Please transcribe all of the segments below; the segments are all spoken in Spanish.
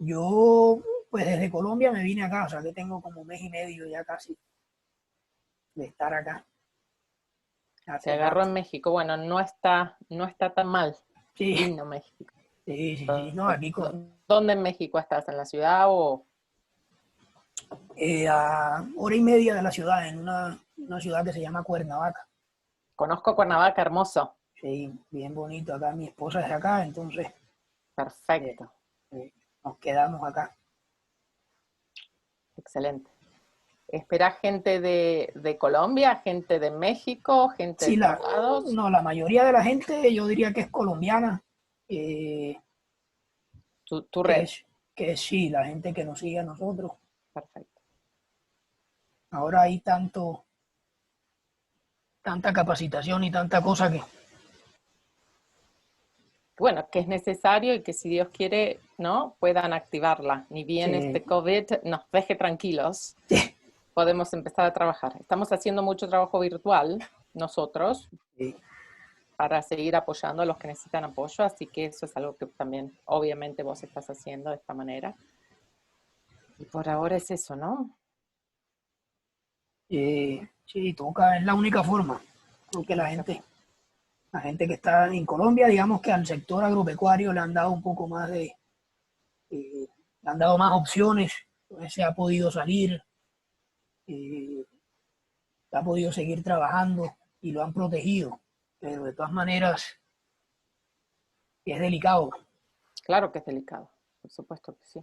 Yo, pues desde Colombia me vine acá, o sea que tengo como un mes y medio ya casi de estar acá, Se hace agarró rato. en México. Bueno, no está tan mal. Sí, Lindo México. sí, no, aquí con, ¿Dónde en México estás? ¿En la ciudad o...? a hora y media de la ciudad, en una ciudad que se llama Cuernavaca. Conozco Cuernavaca, hermoso. Sí, bien bonito acá, mi esposa es de acá, entonces eh, Perfecto. eh, nos quedamos acá. Excelente. ¿Esperás gente de Colombia, gente de México, gente de Sí, todos lados? no, la mayoría de la gente yo diría que es colombiana, eh, Tu que red. es, que es sí, la gente que nos sigue a nosotros. Perfecto. Ahora hay tanta capacitación y tanta cosa que Bueno, que es necesario y que si Dios quiere, ¿no? Puedan activarla. Ni bien se, este COVID nos deje tranquilos, podemos empezar a trabajar. Estamos haciendo mucho trabajo virtual nosotros se, para seguir apoyando a los que necesitan apoyo, así que eso es algo que también obviamente vos estás haciendo de esta manera. Y por ahora es eso, ¿no? sí, toca, es la única forma. Creo que La única forma. la gente que está en Colombia, digamos que al sector agropecuario le han dado un poco más eh, le han dado más opciones, pues se ha podido salir, eh, se ha podido seguir trabajando y lo han protegido, pero de todas maneras es delicado. Claro que es delicado, por supuesto que sí.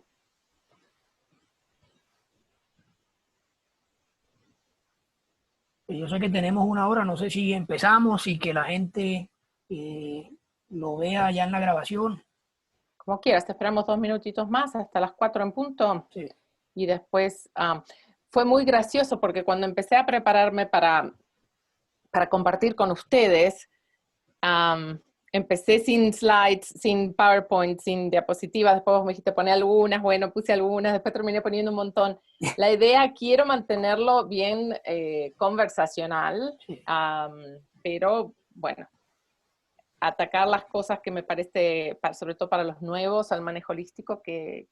Yo sé que tenemos una hora, no sé si empezamos y que la gente eh, lo vea ya en la grabación. Como quieras, te esperamos 2 minutitos más hasta las 4 en punto. Sí, Y después fue muy gracioso porque cuando empecé a prepararme para compartir con ustedes, empecé sin slides, sin PowerPoint, sin diapositivas, después vos me dijiste poner algunas, bueno, puse algunas, después terminé poniendo un montón. La idea, quiero mantenerlo bien conversacional, sí, pero bueno, atacar las cosas que me parece, sobre todo para los nuevos, al manejo holístico, que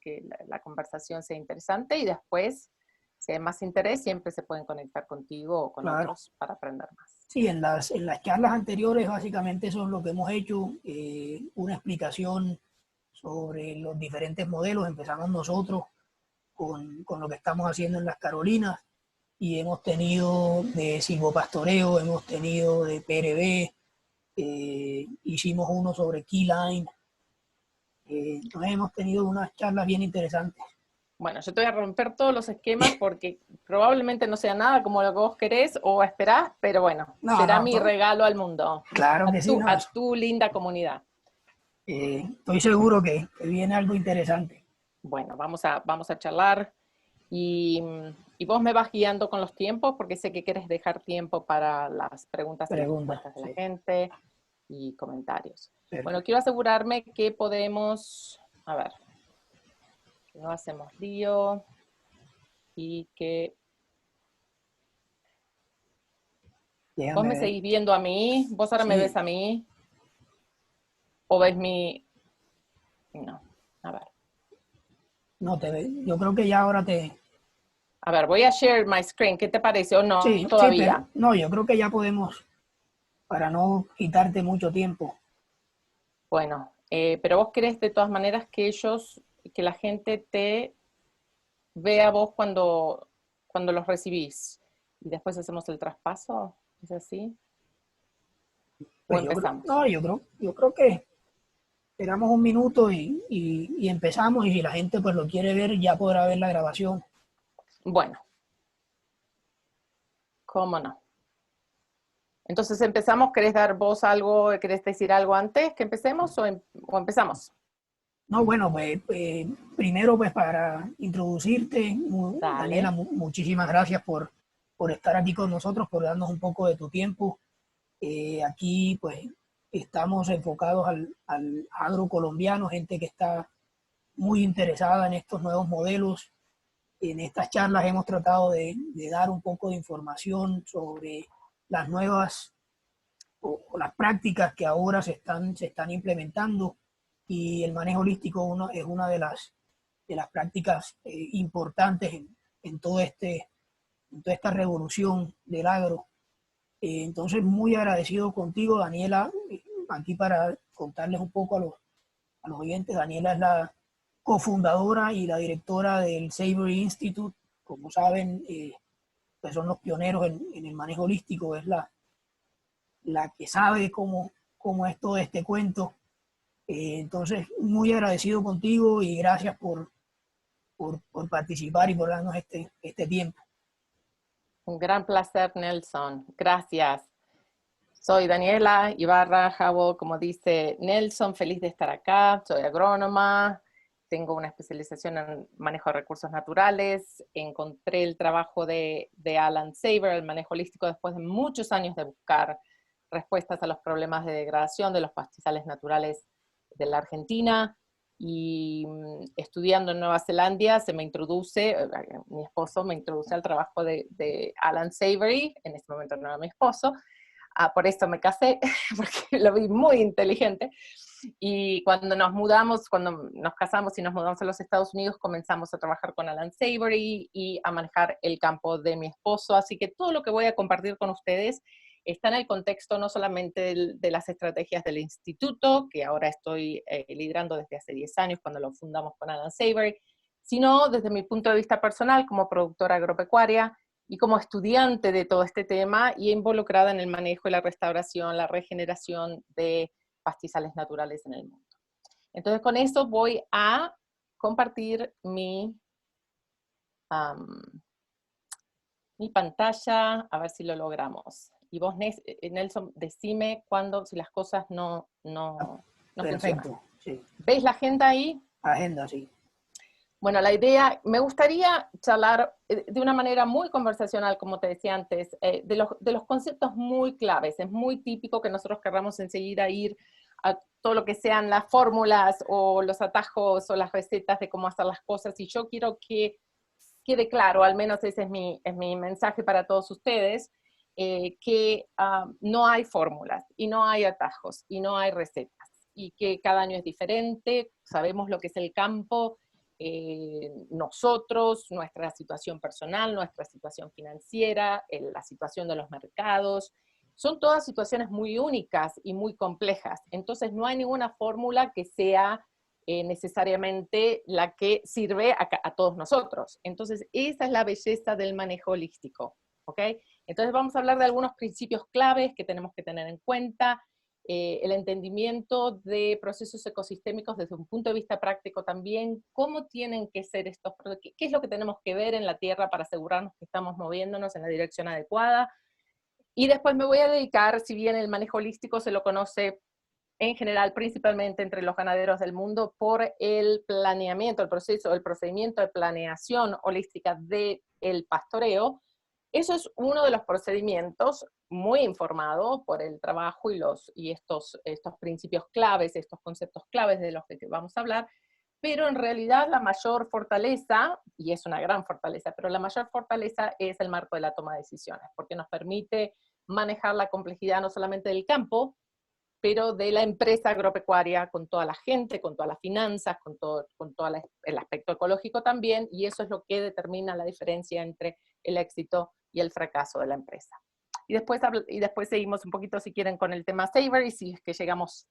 la conversación sea interesante y después, si hay más interés, siempre se pueden conectar contigo o con claro. otros para aprender más. Sí, en las charlas anteriores básicamente eso es lo que hemos hecho, una explicación sobre los diferentes modelos. Empezamos nosotros con lo que estamos haciendo en las Carolinas y hemos tenido de silvopastoreo, hemos tenido de PRB, hicimos uno sobre Keyline, entonces hemos tenido unas charlas bien interesantes. Bueno, yo te voy a romper todos los esquemas porque probablemente no sea nada como lo que vos querés o esperás, pero bueno, No, será no, mi regalo al mundo, claro que sí, no, a tu linda comunidad. estoy seguro que viene algo interesante. Bueno, vamos a charlar y, y vos me vas guiando con los tiempos porque sé que quieres dejar tiempo para las preguntas y las Pregunta, respuestas de la sí, gente y comentarios. Bueno, perfecto. quiero asegurarme que podemos, a ver, que no hacemos lío y que vos Déjame me ver. seguís viendo a mí, vos ahora me ves Sí, a mí, o ves mi... No, a ver. no te ve. Yo creo que ya ahora te. A ver, voy a share my screen, ¿qué te parece? ¿O no Sí, pero todavía? no, yo creo que ya podemos, para no quitarte mucho tiempo. Bueno, pero vos querés de todas maneras que la gente te vea vos cuando los recibís y después hacemos el traspaso, ¿es así? ¿O Pues yo creo, empezamos? no, yo creo que esperamos un minuto y empezamos y si la gente pues lo quiere ver ya podrá ver la grabación. Bueno, cómo no. Entonces empezamos, ¿querés dar vos algo, querés decir algo antes que empecemos o empezamos? No, bueno, pues primero pues para introducirte, Daniela, Dale. muchísimas gracias por estar aquí con nosotros, por darnos un poco de tu tiempo. Aquí pues estamos enfocados al agro colombiano, gente que está muy interesada en estos nuevos modelos. En estas charlas hemos tratado de dar un poco de información sobre las nuevas o las prácticas que ahora se están implementando y el manejo holístico es una de las prácticas importantes en todo en toda esta revolución del agro. Entonces, muy agradecido contigo, Daniela, aquí para contarles un poco a los oyentes. Daniela es la cofundadora y la directora del Savory Institute. Como saben, pues son los pioneros en el manejo holístico, es la que sabe cómo es todo este cuento. Entonces, muy agradecido contigo y gracias por participar y por darnos este tiempo. Un gran placer, Nelson. Gracias. Soy Daniela Ibarra Howell, como dice Nelson, feliz de estar acá. Soy agrónoma, tengo una especialización en manejo de recursos naturales. Encontré el trabajo de Alan Saver, el manejo holístico, después de muchos años de buscar respuestas a los problemas de degradación de los pastizales naturales de la Argentina. Y estudiando en Nueva Zelanda se me introduce, mi esposo me introduce al trabajo de Alan Savory, en ese momento no era mi esposo, por eso me casé, porque lo vi muy inteligente, y cuando nos casamos y nos mudamos a los Estados Unidos, comenzamos a trabajar con Alan Savory y a manejar el campo de mi esposo, así que todo lo que voy a compartir con ustedes está en el contexto no solamente de las estrategias del instituto, que ahora estoy liderando desde hace 10 años, cuando lo fundamos con Alan Savory, sino desde mi punto de vista personal como productora agropecuaria y como estudiante de todo este tema y involucrada en el manejo y la restauración, la regeneración de pastizales naturales en el mundo. Entonces con eso voy a compartir mi pantalla, a ver si lo logramos. Y vos, Nelson, decime si las cosas no Perfecto, funcionan. sí. ¿Veis la agenda ahí? Agenda, sí. Bueno, la idea, me gustaría charlar de una manera muy conversacional, como te decía antes, de los conceptos muy claves. Es muy típico que nosotros querramos enseguida ir a todo lo que sean las fórmulas o los atajos o las recetas de cómo hacer las cosas, y yo quiero que quede claro, al menos ese es mi mensaje para todos ustedes, que no hay fórmulas, y no hay atajos, y no hay recetas, y que cada año es diferente, sabemos lo que es el campo, nosotros, nuestra situación personal, nuestra situación financiera, la situación de los mercados, son todas situaciones muy únicas y muy complejas, entonces no hay ninguna fórmula que sea necesariamente la que sirve a todos nosotros. Entonces, esa es la belleza del manejo holístico, ¿ok? Entonces vamos a hablar de algunos principios claves que tenemos que tener en cuenta, el entendimiento de procesos ecosistémicos desde un punto de vista práctico también, cómo tienen que ser estos, qué es lo que tenemos que ver en la Tierra para asegurarnos que estamos moviéndonos en la dirección adecuada, y después me voy a dedicar, si bien el manejo holístico se lo conoce en general, principalmente entre los ganaderos del mundo, por el planeamiento, el procedimiento de planeación holística del pastoreo. Eso es uno de los procedimientos muy informado por el trabajo y estos principios claves, estos conceptos claves de los que vamos a hablar, pero en realidad la mayor fortaleza, y es una gran fortaleza, pero la mayor fortaleza es el marco de la toma de decisiones, porque nos permite manejar la complejidad no solamente del campo, pero de la empresa agropecuaria, con toda la gente, con todas las finanzas, con todo el aspecto ecológico también, y eso es lo que determina la diferencia entre el éxito y el fracaso de la empresa. Y después seguimos un poquito, si quieren, con el tema Savory, si es que llegamos,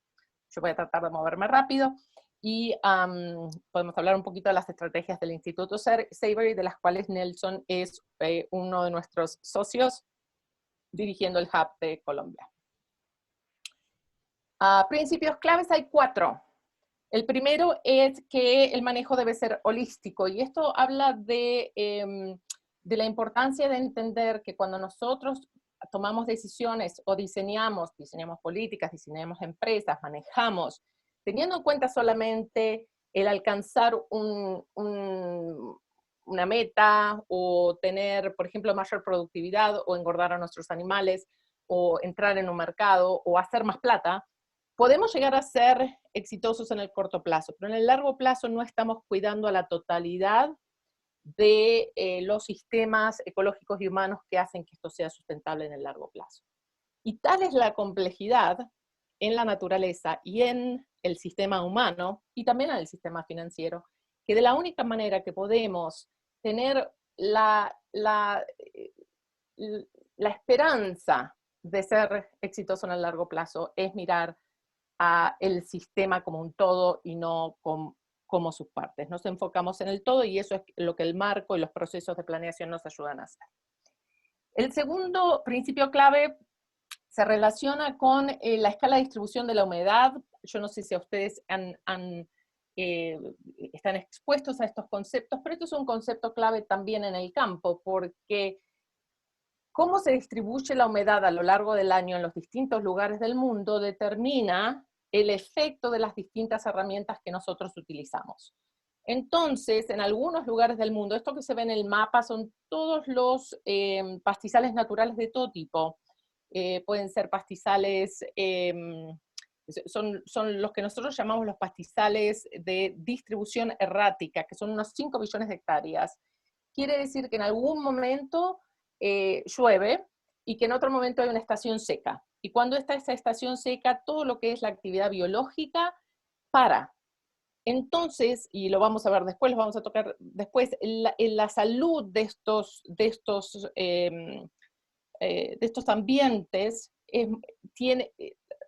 yo voy a tratar de moverme rápido, y podemos hablar un poquito de las estrategias del Instituto Savory, de las cuales Nelson es uno de nuestros socios, dirigiendo el hub de Colombia. Principios claves hay 4. El primero es que el manejo debe ser holístico, y esto habla de la importancia de entender que cuando nosotros tomamos decisiones o diseñamos políticas, diseñamos empresas, manejamos, teniendo en cuenta solamente el alcanzar una meta o tener, por ejemplo, mayor productividad o engordar a nuestros animales o entrar en un mercado o hacer más plata, podemos llegar a ser exitosos en el corto plazo, pero en el largo plazo no estamos cuidando a la totalidad de los sistemas ecológicos y humanos que hacen que esto sea sustentable en el largo plazo. Y tal es la complejidad en la naturaleza y en el sistema humano, y también en el sistema financiero, que de la única manera que podemos tener la esperanza de ser exitoso en el largo plazo es mirar a el sistema como un todo y no como sus partes. Nos enfocamos en el todo y eso es lo que el marco y los procesos de planeación nos ayudan a hacer. El segundo principio clave se relaciona con la escala de distribución de la humedad. Yo no sé si a ustedes están expuestos a estos conceptos, pero esto es un concepto clave también en el campo, porque cómo se distribuye la humedad a lo largo del año en los distintos lugares del mundo determina el efecto de las distintas herramientas que nosotros utilizamos. Entonces, en algunos lugares del mundo, esto que se ve en el mapa son todos los pastizales naturales de todo tipo. Pueden ser pastizales, son los que nosotros llamamos los pastizales de distribución errática, que son unos 5 billones de hectáreas. Quiere decir que en algún momento llueve y que en otro momento hay una estación seca. Y cuando está esa estación seca, todo lo que es la actividad biológica para. Entonces, y lo vamos a ver después, lo vamos a tocar después, la salud de estos ambientes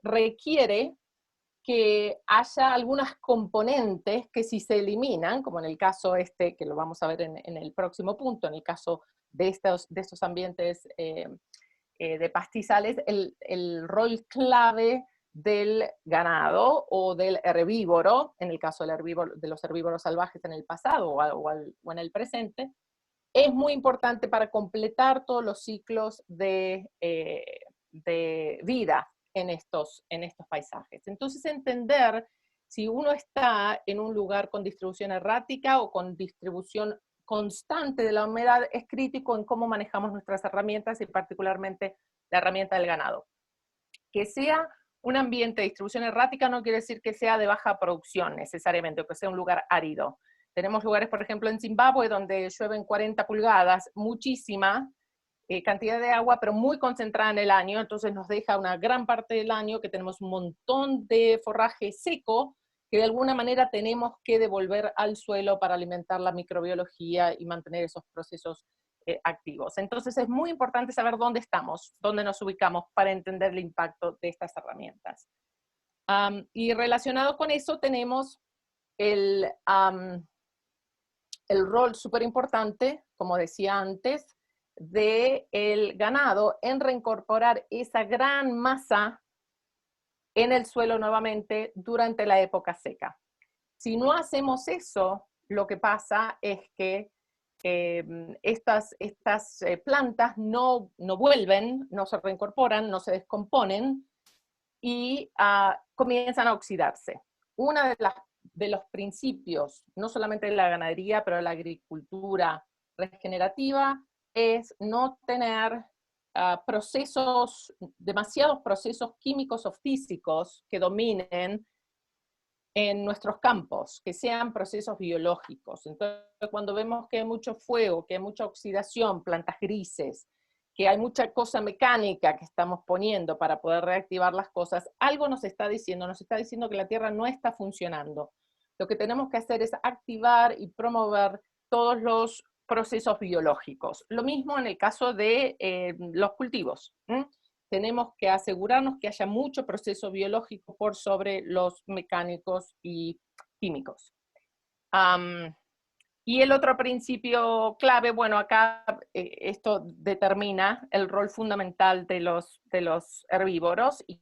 requiere que haya algunas componentes que si se eliminan, como en el caso que lo vamos a ver en el próximo punto, en el caso de estos ambientes de pastizales, el rol clave del ganado o del herbívoro, en el caso de los herbívoros salvajes en el pasado o en el presente, es muy importante para completar todos los ciclos de vida en estos paisajes. Entonces, entender si uno está en un lugar con distribución errática o con distribución constante de la humedad es crítico en cómo manejamos nuestras herramientas y particularmente la herramienta del ganado. Que sea un ambiente de distribución errática no quiere decir que sea de baja producción necesariamente, o que sea un lugar árido. Tenemos lugares, por ejemplo, en Zimbabue, donde llueven 40 pulgadas, muchísima cantidad de agua, pero muy concentrada en el año, entonces nos deja una gran parte del año que tenemos un montón de forraje seco, que de alguna manera tenemos que devolver al suelo para alimentar la microbiología y mantener esos procesos activos. Entonces es muy importante saber dónde estamos, dónde nos ubicamos para entender el impacto de estas herramientas. Y relacionado con eso tenemos el rol súper importante, como decía antes, del ganado en reincorporar esa gran masa en el suelo nuevamente durante la época seca. Si no hacemos eso, lo que pasa es que estas plantas no vuelven, no se reincorporan, no se descomponen y comienzan a oxidarse. Uno de los principios, no solamente de la ganadería, pero de la agricultura regenerativa, es no tener demasiados procesos químicos o físicos que dominen en nuestros campos, que sean procesos biológicos. Entonces, cuando vemos que hay mucho fuego, que hay mucha oxidación, plantas grises, que hay mucha cosa mecánica que estamos poniendo para poder reactivar las cosas, algo nos está diciendo que la Tierra no está funcionando. Lo que tenemos que hacer es activar y promover todos los procesos biológicos. Lo mismo en el caso de los cultivos. Tenemos que asegurarnos que haya mucho proceso biológico por sobre los mecánicos y químicos. Y el otro principio clave, bueno, acá esto determina el rol fundamental de los herbívoros y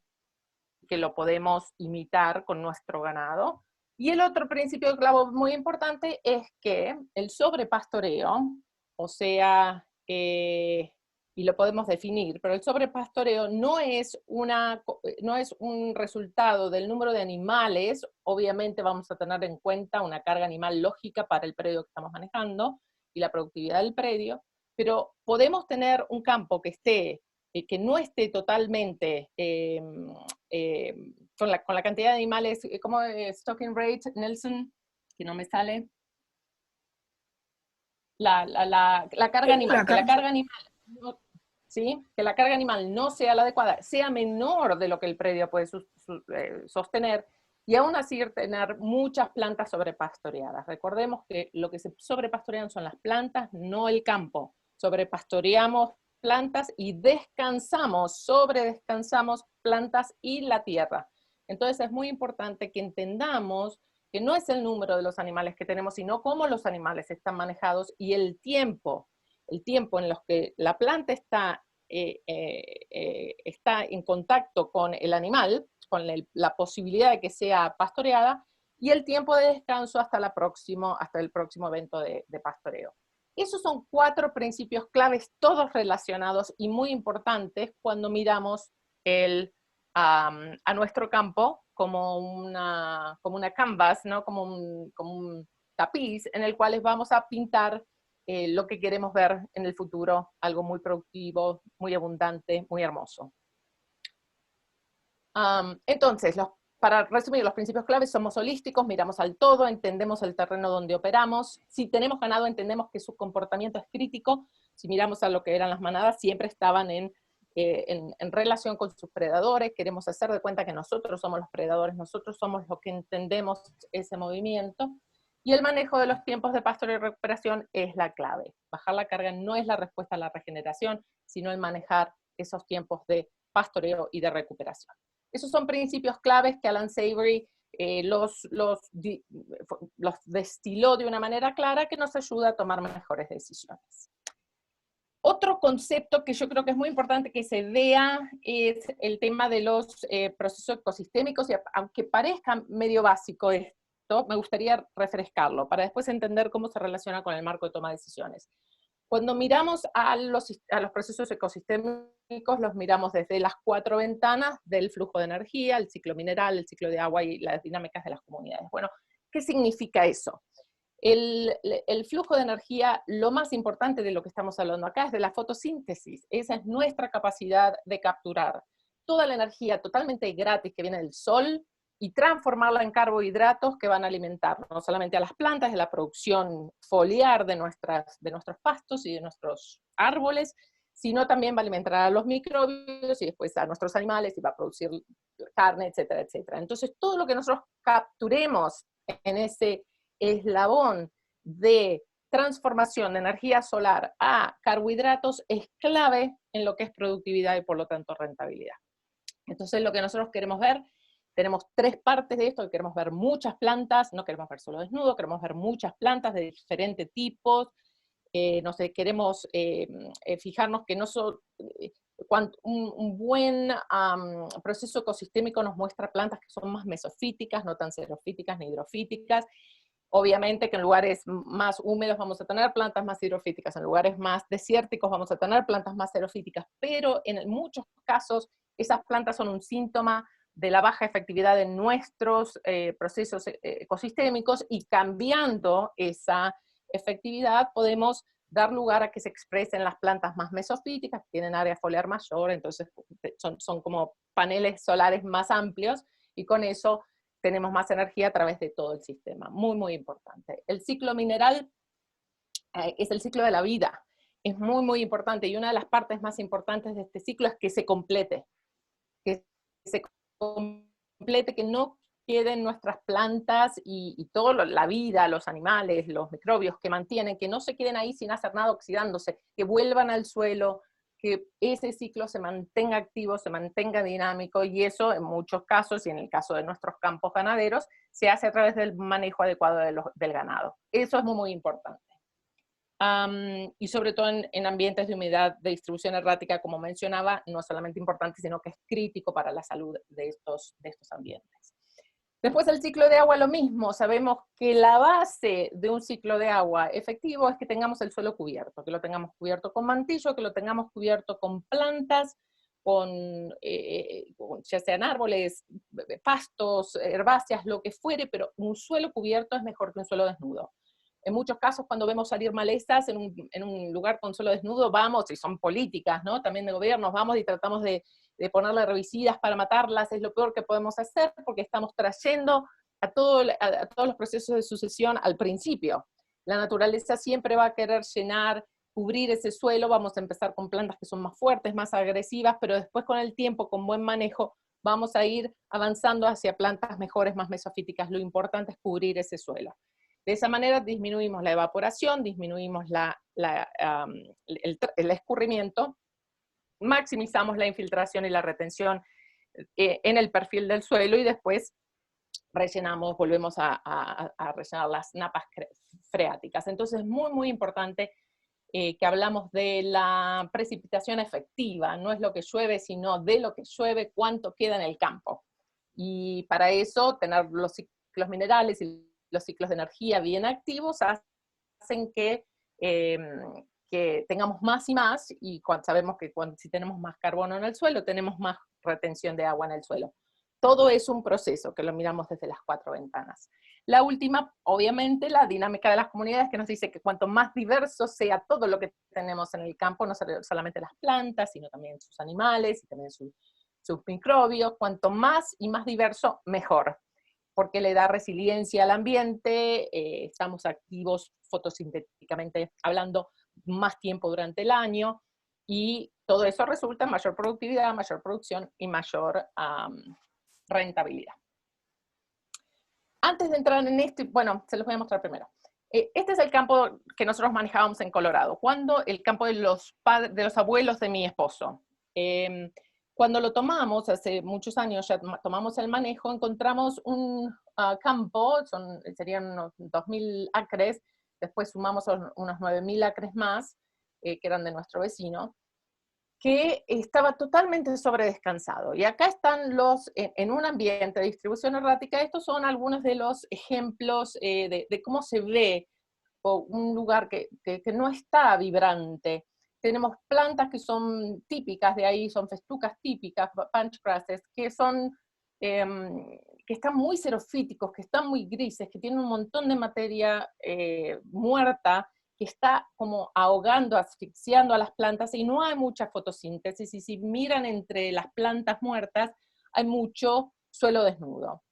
que lo podemos imitar con nuestro ganado. Y el otro principio clave muy importante es que el sobrepastoreo, o sea, y lo podemos definir, pero el sobrepastoreo no es un resultado del número de animales. Obviamente vamos a tener en cuenta una carga animal lógica para el predio que estamos manejando y la productividad del predio, pero podemos tener un campo que no esté totalmente con la cantidad de animales, ¿cómo es stocking rate, Nelson? Que no me sale. La carga animal, que la carga animal no, ¿sí? Que la carga animal no sea la adecuada, sea menor de lo que el predio puede sostener, y aún así tener muchas plantas sobrepastoreadas. Recordemos que lo que se sobrepastorean son las plantas, no el campo. Sobrepastoreamos plantas y sobredescansamos plantas y la tierra. Entonces es muy importante que entendamos que no es el número de los animales que tenemos, sino cómo los animales están manejados y el tiempo en los que la planta está en contacto con el animal, con la posibilidad de que sea pastoreada, y el tiempo de descanso hasta el próximo evento de pastoreo. Esos son 4 principios claves, todos relacionados y muy importantes cuando miramos a nuestro campo como una canvas, ¿no? como un tapiz en el cual vamos a pintar lo que queremos ver en el futuro, algo muy productivo, muy abundante, muy hermoso. Entonces, para resumir, los principios claves: somos holísticos, miramos al todo, entendemos el terreno donde operamos. Si tenemos ganado, entendemos que su comportamiento es crítico. Si miramos a lo que eran las manadas, siempre estaban en relación con sus predadores. Queremos hacer de cuenta que nosotros somos los predadores, nosotros somos los que entendemos ese movimiento. Y el manejo de los tiempos de pastoreo y recuperación es la clave. Bajar la carga no es la respuesta a la regeneración, sino el manejar esos tiempos de pastoreo y de recuperación. Esos son principios claves que Alan Savory los destiló de una manera clara que nos ayuda a tomar mejores decisiones. Otro concepto que yo creo que es muy importante que se vea es el tema de los procesos ecosistémicos, y aunque parezca medio básico esto, me gustaría refrescarlo para después entender cómo se relaciona con el marco de toma de decisiones. Cuando miramos a los procesos ecosistémicos, los miramos desde las 4 ventanas del flujo de energía, el ciclo mineral, el ciclo de agua y las dinámicas de las comunidades. Bueno, ¿qué significa eso? El flujo de energía, lo más importante de lo que estamos hablando acá es de la fotosíntesis. Esa es nuestra capacidad de capturar toda la energía totalmente gratis que viene del sol y transformarla en carbohidratos que van a alimentar no solamente a las plantas, de la producción foliar de nuestros pastos y de nuestros árboles, sino también va a alimentar a los microbios y después a nuestros animales y va a producir carne, etcétera, etcétera. Entonces, todo lo que nosotros capturemos en ese eslabón de transformación de energía solar a carbohidratos es clave en lo que es productividad y por lo tanto rentabilidad. Entonces, lo que nosotros queremos ver, tenemos 3 partes de esto, que queremos ver muchas plantas, no queremos ver solo desnudo, queremos ver muchas plantas de diferentes tipos, no sé, queremos fijarnos que no son, un buen proceso ecosistémico nos muestra plantas que son más mesofíticas, no tan xerofíticas ni hidrofíticas. Obviamente que en lugares más húmedos vamos a tener plantas más hidrofíticas, en lugares más desérticos vamos a tener plantas más xerofíticas, pero en muchos casos esas plantas son un síntoma de la baja efectividad de nuestros procesos ecosistémicos, y cambiando esa efectividad podemos dar lugar a que se expresen las plantas más mesofíticas, que tienen área foliar mayor, entonces son como paneles solares más amplios, y con eso tenemos más energía a través de todo el sistema. Muy, muy importante. El ciclo mineral es el ciclo de la vida. Es muy, muy importante, y una de las partes más importantes de este ciclo es que se complete. Que se complete, que no queden nuestras plantas y toda la vida, los animales, los microbios que mantienen, que no se queden ahí sin hacer nada oxidándose, que vuelvan al suelo, que ese ciclo se mantenga activo, se mantenga dinámico, y eso en muchos casos, y en el caso de nuestros campos ganaderos, se hace a través del manejo adecuado del ganado. Eso es muy, muy importante. Y sobre todo en ambientes de humedad de distribución errática, como mencionaba, no es solamente importante, sino que es crítico para la salud de estos ambientes. Después el ciclo de agua, lo mismo. Sabemos que la base de un ciclo de agua efectivo es que tengamos el suelo cubierto, que lo tengamos cubierto con mantillo, que lo tengamos cubierto con plantas, ya sean árboles, pastos, herbáceas, lo que fuere, pero un suelo cubierto es mejor que un suelo desnudo. En muchos casos, cuando vemos salir malezas en un lugar con suelo desnudo, vamos, y son políticas, ¿no?, también de gobiernos, vamos y tratamos de ponerle herbicidas para matarlas. Es lo peor que podemos hacer, porque estamos trayendo a todos los procesos de sucesión al principio. La naturaleza siempre va a querer llenar, cubrir ese suelo. Vamos a empezar con plantas que son más fuertes, más agresivas, pero después con el tiempo, con buen manejo, vamos a ir avanzando hacia plantas mejores, más mesofíticas. Lo importante es cubrir ese suelo. De esa manera disminuimos la evaporación, disminuimos el escurrimiento, maximizamos la infiltración y la retención en el perfil del suelo, y después rellenamos, volvemos a rellenar las napas freáticas. Entonces es muy, muy importante que hablamos de la precipitación efectiva, no es lo que llueve, sino de lo que llueve, cuánto queda en el campo. Y para eso, tener los ciclos minerales y los ciclos de energía bien activos hacen que tengamos más y más, y sabemos que si tenemos más carbono en el suelo, tenemos más retención de agua en el suelo. Todo es un proceso que lo miramos desde las 4 ventanas. La última, obviamente, la dinámica de las comunidades, que nos dice que cuanto más diverso sea todo lo que tenemos en el campo, no solamente las plantas, sino también sus animales y también sus microbios, cuanto más y más diverso, mejor, porque le da resiliencia al ambiente, estamos activos fotosintéticamente hablando más tiempo durante el año, y todo eso resulta en mayor productividad, mayor producción y mayor rentabilidad. Antes de entrar en esto, bueno, se los voy a mostrar primero. Este es el campo que nosotros manejábamos en Colorado, el campo de los abuelos de mi esposo. Cuando lo tomamos, hace muchos años ya tomamos el manejo, encontramos un campo, serían unos 2.000 acres, después sumamos unos 9.000 acres más, que eran de nuestro vecino, que estaba totalmente sobredescansado. Y acá están en un ambiente de distribución errática, estos son algunos de los ejemplos de cómo se ve un lugar que no está vibrante. Tenemos plantas que son típicas de ahí, son festucas típicas, punch grasses, que están muy xerofíticos, que están muy grises, que tienen un montón de materia muerta, que está como ahogando, asfixiando a las plantas, y no hay mucha fotosíntesis, y si miran entre las plantas muertas, hay mucho suelo desnudo.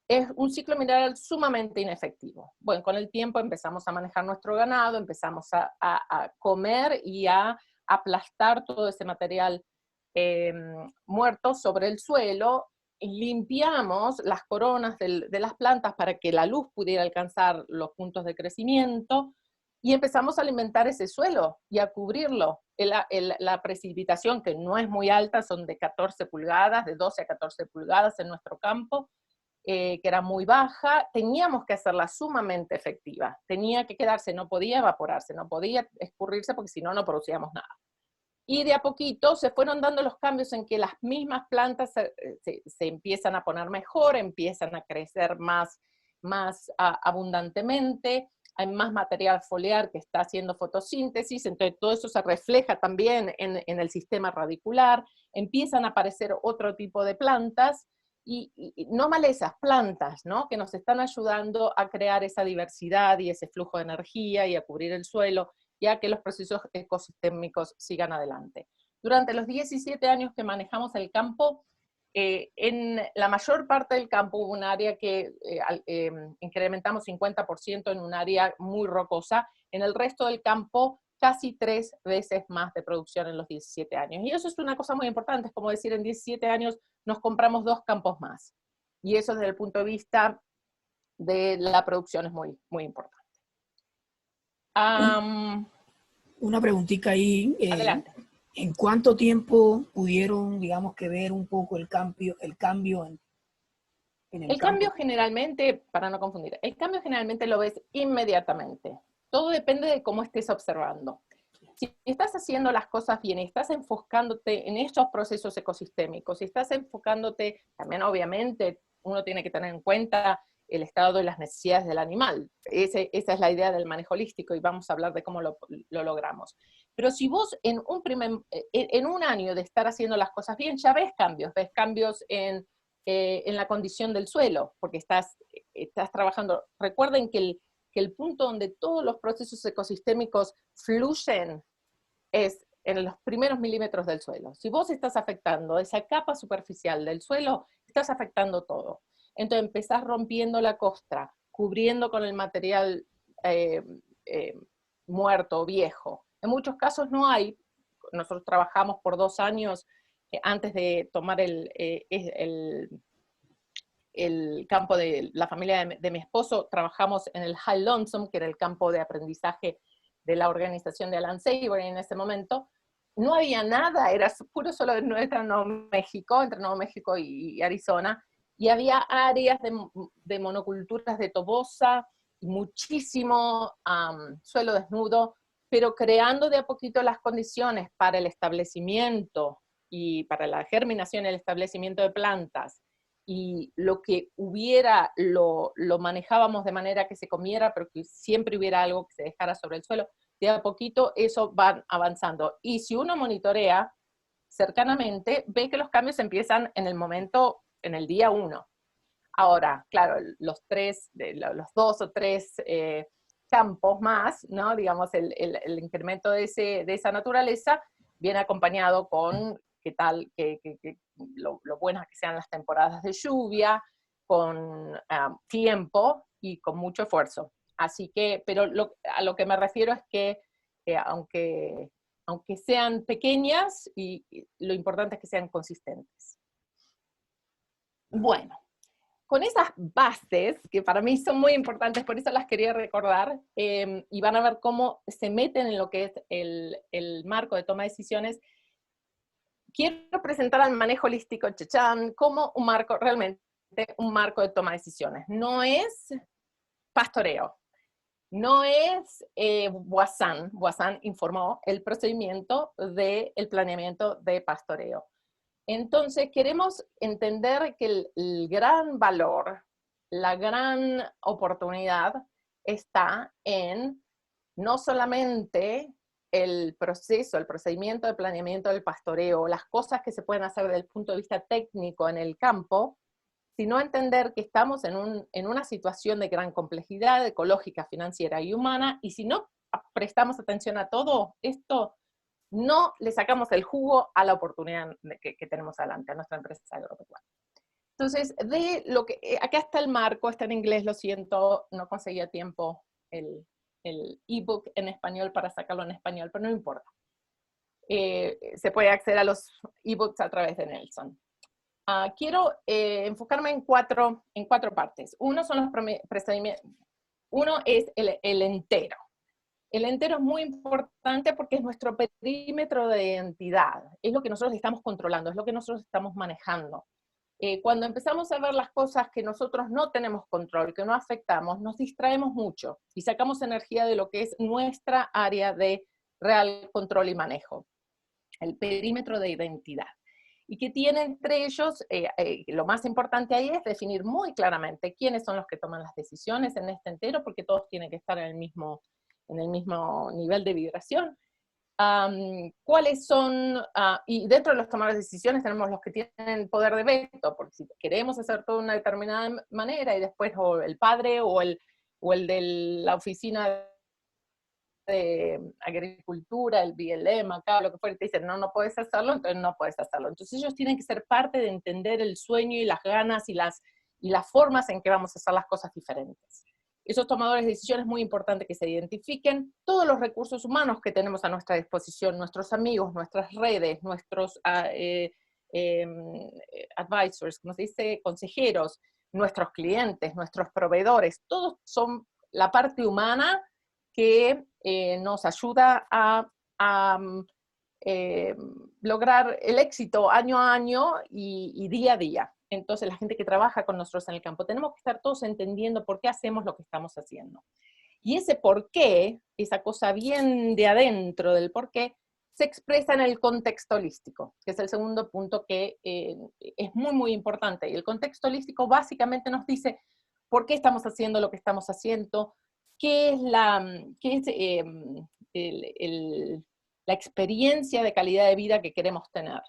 Es un ciclo mineral sumamente inefectivo. Bueno, con el tiempo empezamos a manejar nuestro ganado, empezamos a comer y a aplastar todo ese material muerto sobre el suelo, y limpiamos las coronas de las plantas para que la luz pudiera alcanzar los puntos de crecimiento, y empezamos a alimentar ese suelo y a cubrirlo. La precipitación, que no es muy alta, son de 14 pulgadas, de 12 a 14 pulgadas en nuestro campo, que era muy baja, teníamos que hacerla sumamente efectiva. Tenía que quedarse, no podía evaporarse, no podía escurrirse, porque si no, no producíamos nada. Y de a poquito se fueron dando los cambios en que las mismas plantas se empiezan a poner mejor, empiezan a crecer más abundantemente, hay más material foliar que está haciendo fotosíntesis, entonces todo eso se refleja también en el sistema radicular, empiezan a aparecer otro tipo de plantas, y no malezas, plantas, ¿no? Que nos están ayudando a crear esa diversidad y ese flujo de energía y a cubrir el suelo, y a que los procesos ecosistémicos sigan adelante. Durante los 17 años que manejamos el campo, en la mayor parte del campo hubo un área que incrementamos 50% en un área muy rocosa, en el resto del campo casi 3 veces más de producción en los 17 años. Y eso es una cosa muy importante, es como decir, en 17 años nos compramos 2 campos más. Y eso desde el punto de vista de la producción es muy, muy importante. Una preguntita ahí. Adelante. ¿En cuánto tiempo pudieron, digamos, que ver un poco el cambio en el cambio generalmente, para no confundir, el cambio generalmente lo ves inmediatamente. Todo depende de cómo estés observando. Si estás haciendo las cosas bien y estás enfocándote en estos procesos ecosistémicos, si estás enfocándote, también obviamente uno tiene que tener en cuenta el estado de las necesidades del animal. Esa es la idea del manejo holístico, y vamos a hablar de cómo lo logramos. Pero si vos en un año de estar haciendo las cosas bien, ya ves cambios en la condición del suelo, porque estás trabajando. Recuerden que el punto donde todos los procesos ecosistémicos fluyen es en los primeros milímetros del suelo. Si vos estás afectando esa capa superficial del suelo, estás afectando todo. Entonces empezás rompiendo la costra, cubriendo con el material muerto, viejo. En muchos casos no hay. Nosotros trabajamos por 2 años antes de tomar el campo de la familia de mi esposo, trabajamos en el High Lonesome, que era el campo de aprendizaje de la organización de Alan Savory en ese momento. No había nada, era puro solo entre Nuevo México y Arizona, y había áreas de monoculturas de tobosa, muchísimo suelo desnudo, pero creando de a poquito las condiciones para el establecimiento y para la germinación y el establecimiento de plantas, y lo que hubiera lo manejábamos de manera que se comiera, pero que siempre hubiera algo que se dejara sobre el suelo. De a poquito eso va avanzando. Y si uno monitorea cercanamente, ve que los cambios empiezan en el momento, en el día 1. Ahora, claro, los 2 o 3 campos más, ¿no? Digamos, el incremento de esa naturaleza viene acompañado con lo buenas que sean las temporadas de lluvia, con tiempo y con mucho esfuerzo. Así que, pero a lo que me refiero es que aunque sean pequeñas, lo importante es que sean consistentes. Bueno, con esas bases, que para mí son muy importantes, por eso las quería recordar, y van a ver cómo se meten en lo que es el marco de toma de decisiones, quiero presentar al manejo holístico Chechán como realmente un marco de toma de decisiones. No es pastoreo, no es Boissin. Boissin informó el procedimiento del planeamiento de pastoreo. Entonces queremos entender que el gran valor, la gran oportunidad está en no solamente el proceso, el procedimiento de planeamiento del pastoreo, las cosas que se pueden hacer desde el punto de vista técnico en el campo, sino entender que estamos en una situación de gran complejidad ecológica, financiera y humana, y si no prestamos atención a todo esto, no le sacamos el jugo a la oportunidad que tenemos adelante, a nuestra empresa agropecuaria. Entonces, acá está el marco, está en inglés, lo siento, no conseguía tiempo el ebook en español para sacarlo en español, pero no importa. Se puede acceder a los ebooks a través de Nelson. Quiero enfocarme en cuatro partes. Uno son los procedimientos. Uno es el entero. El entero es muy importante porque es nuestro perímetro de identidad. Es lo que nosotros estamos controlando, es lo que nosotros estamos manejando. Cuando empezamos a ver las cosas que nosotros no tenemos control, que no afectamos, nos distraemos mucho y sacamos energía de lo que es nuestra área de real control y manejo. El perímetro de identidad. Y que tiene entre ellos, lo más importante ahí es definir muy claramente quiénes son los que toman las decisiones en este entero, porque todos tienen que estar en el mismo nivel de vibración. ¿Cuáles son? Y dentro de los tomadores de decisiones tenemos los que tienen poder de veto, porque si queremos hacer todo de una determinada manera y después o el padre o el de la oficina de agricultura, el BLM, acá, lo que fuera, te dicen, no puedes hacerlo, entonces no puedes hacerlo. Entonces ellos tienen que ser parte de entender el sueño y las ganas y las formas en que vamos a hacer las cosas diferentes. Esos tomadores de decisiones es muy importante que se identifiquen todos los recursos humanos que tenemos a nuestra disposición, nuestros amigos, nuestras redes, nuestros advisors, como se dice, consejeros, nuestros clientes, nuestros proveedores, todos son la parte humana que nos ayuda a lograr el éxito año a año y día a día. Entonces, la gente que trabaja con nosotros en el campo, tenemos que estar todos entendiendo por qué hacemos lo que estamos haciendo. Y ese por qué, esa cosa bien de adentro del por qué, se expresa en el contexto holístico, que es el segundo punto que es muy, muy importante. Y el contexto holístico básicamente nos dice por qué estamos haciendo lo que estamos haciendo, qué es la experiencia de calidad de vida que queremos tener.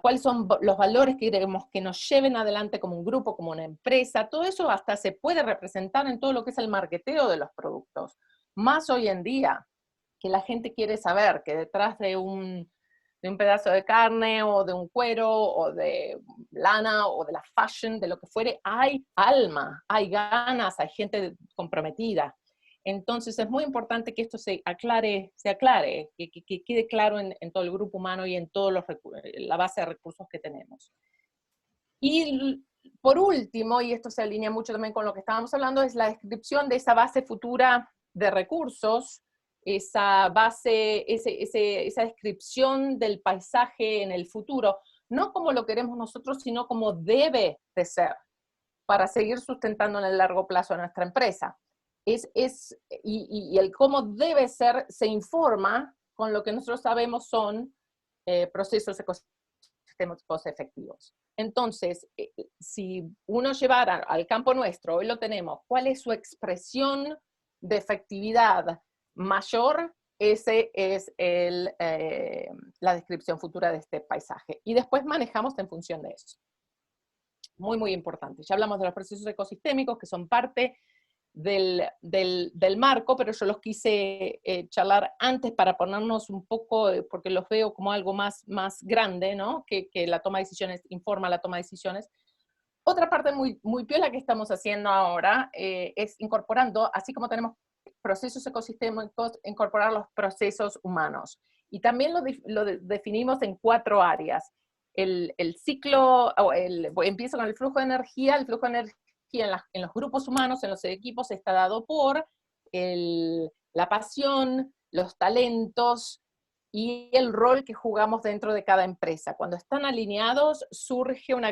Cuáles son los valores que queremos que nos lleven adelante como un grupo, como una empresa. Todo eso hasta se puede representar en todo lo que es el marketeo de los productos. Más hoy en día, que la gente quiere saber que detrás de un pedazo de carne, o de un cuero, o de lana, o de la fashion, de lo que fuere, hay alma, hay ganas, hay gente comprometida. Entonces es muy importante que esto se aclare, que quede claro en todo el grupo humano y en todos la base de recursos que tenemos. Y por último, y esto se alinea mucho también con lo que estábamos hablando, es la descripción de esa base futura de recursos, esa base, esa descripción del paisaje en el futuro, no como lo queremos nosotros, sino como debe de ser, para seguir sustentando en el largo plazo a nuestra empresa. Y el cómo debe ser se informa con lo que nosotros sabemos son procesos ecosistémicos efectivos. Entonces, si uno llevara al campo nuestro, hoy lo tenemos, ¿cuál es su expresión de efectividad mayor? Ese es la descripción futura de este paisaje. Y después manejamos en función de eso. Muy, muy importante. Ya hablamos de los procesos ecosistémicos que son parte del marco, pero yo los quise charlar antes para ponernos un poco, porque los veo como algo más grande, ¿no? Que la toma de decisiones, informa la toma de decisiones. Otra parte muy, muy piola que estamos haciendo ahora es incorporando, así como tenemos procesos ecosistémicos, incorporar los procesos humanos. Y también lo definimos en 4 áreas. El ciclo, empiezo con el flujo de energía. El flujo de energía en los grupos humanos, en los equipos, está dado por la pasión, los talentos y el rol que jugamos dentro de cada empresa. Cuando están alineados, surge un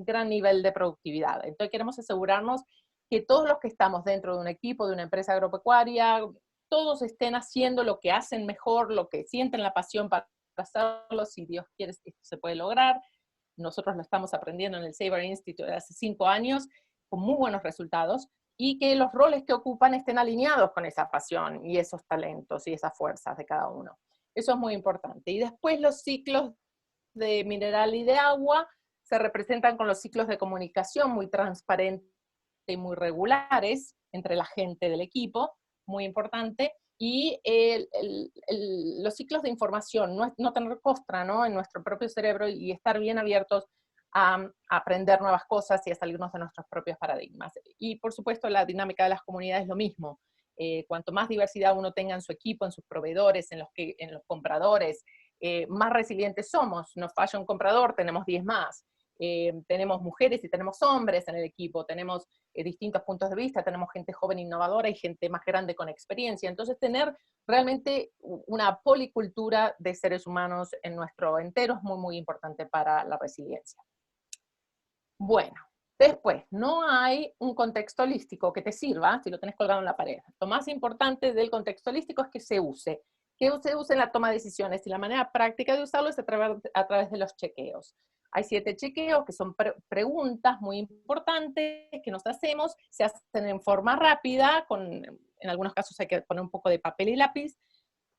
gran nivel de productividad. Entonces queremos asegurarnos que todos los que estamos dentro de un equipo, de una empresa agropecuaria, todos estén haciendo lo que hacen mejor, lo que sienten la pasión para hacerlo. Si Dios quiere, esto se puede lograr. Nosotros lo estamos aprendiendo en el Saber Institute de hace 5 años, con muy buenos resultados, y que los roles que ocupan estén alineados con esa pasión y esos talentos y esas fuerzas de cada uno. Eso es muy importante. Y después los ciclos de mineral y de agua se representan con los ciclos de comunicación muy transparentes y muy regulares entre la gente del equipo, muy importante. Y los ciclos de información, no tener costra, ¿no?, en nuestro propio cerebro y estar bien abiertos a aprender nuevas cosas y a salirnos de nuestros propios paradigmas. Y por supuesto la dinámica de las comunidades es lo mismo. Cuanto más diversidad uno tenga en su equipo, en sus proveedores, en los compradores, más resilientes somos. Nos falla un comprador, tenemos 10 más. Tenemos mujeres y tenemos hombres en el equipo, tenemos distintos puntos de vista, tenemos gente joven innovadora y gente más grande con experiencia. Entonces tener realmente una policultura de seres humanos en nuestro entero es muy, muy importante para la resiliencia. Bueno, después, no hay un contexto holístico que te sirva si lo tenés colgado en la pared. Lo más importante del contexto holístico es que se use en la toma de decisiones, y la manera práctica de usarlo es a través de los chequeos. Hay 7 chequeos que son preguntas muy importantes que nos hacemos, se hacen en forma rápida, en algunos casos hay que poner un poco de papel y lápiz,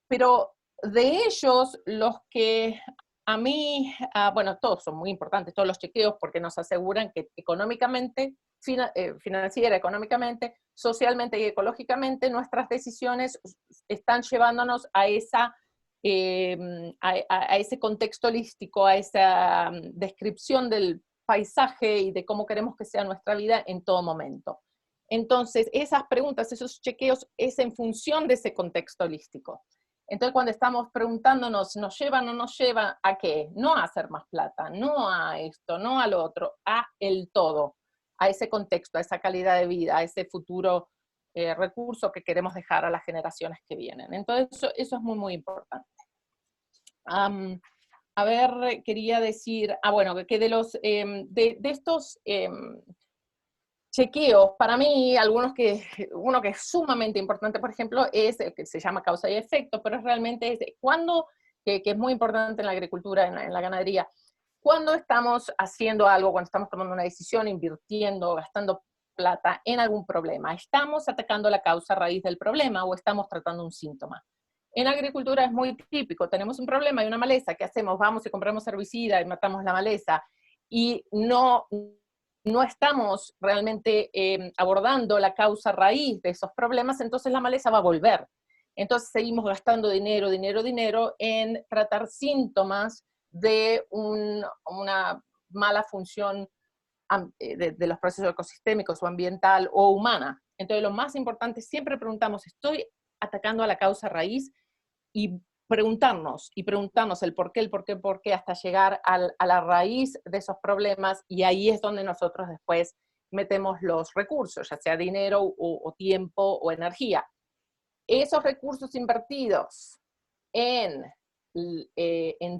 pero de ellos los que a mí, bueno, todos son muy importantes, todos los chequeos, porque nos aseguran que económicamente, financiera, económicamente, socialmente y ecológicamente, nuestras decisiones están llevándonos a ese contexto holístico, a esa descripción del paisaje y de cómo queremos que sea nuestra vida en todo momento. Entonces, esas preguntas, esos chequeos, es en función de ese contexto holístico. Entonces, cuando estamos preguntándonos, ¿nos lleva o no nos lleva a qué? No a hacer más plata, no a esto, no a lo otro, a el todo, a ese contexto, a esa calidad de vida, a ese futuro recurso que queremos dejar a las generaciones que vienen. Entonces, eso es muy, muy importante. A ver, quería decir, bueno, que de estos chequeos, para mí, uno que es sumamente importante, por ejemplo, es el que se llama causa y efecto, pero realmente es que es muy importante en la agricultura, en la ganadería, cuando estamos haciendo algo, cuando estamos tomando una decisión, invirtiendo, gastando plata en algún problema, ¿estamos atacando la causa raíz del problema o estamos tratando un síntoma? En agricultura es muy típico, tenemos un problema y una maleza, ¿qué hacemos? Vamos y compramos herbicida y matamos la maleza, y no estamos realmente abordando la causa raíz de esos problemas, entonces la maleza va a volver. Entonces seguimos gastando dinero en tratar síntomas de una mala función de los procesos ecosistémicos o ambiental o humana. Entonces lo más importante, siempre preguntamos, ¿estoy atacando a la causa raíz? Y preguntarnos el por qué, hasta llegar a la raíz de esos problemas, y ahí es donde nosotros después metemos los recursos, ya sea dinero o tiempo o energía. Esos recursos invertidos en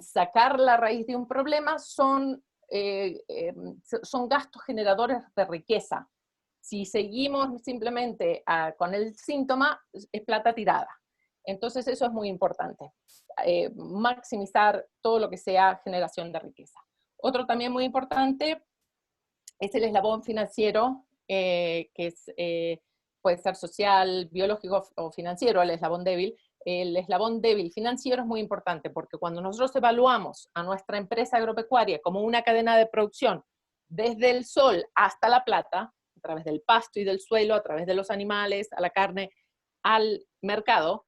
sacar la raíz de un problema son gastos generadores de riqueza. Si seguimos simplemente con el síntoma, es plata tirada. Entonces eso es muy importante, maximizar todo lo que sea generación de riqueza. Otro también muy importante es el eslabón financiero, que puede ser social, biológico o financiero, el eslabón débil. El eslabón débil financiero es muy importante porque cuando nosotros evaluamos a nuestra empresa agropecuaria como una cadena de producción, desde el sol hasta la plata, a través del pasto y del suelo, a través de los animales, a la carne, al mercado,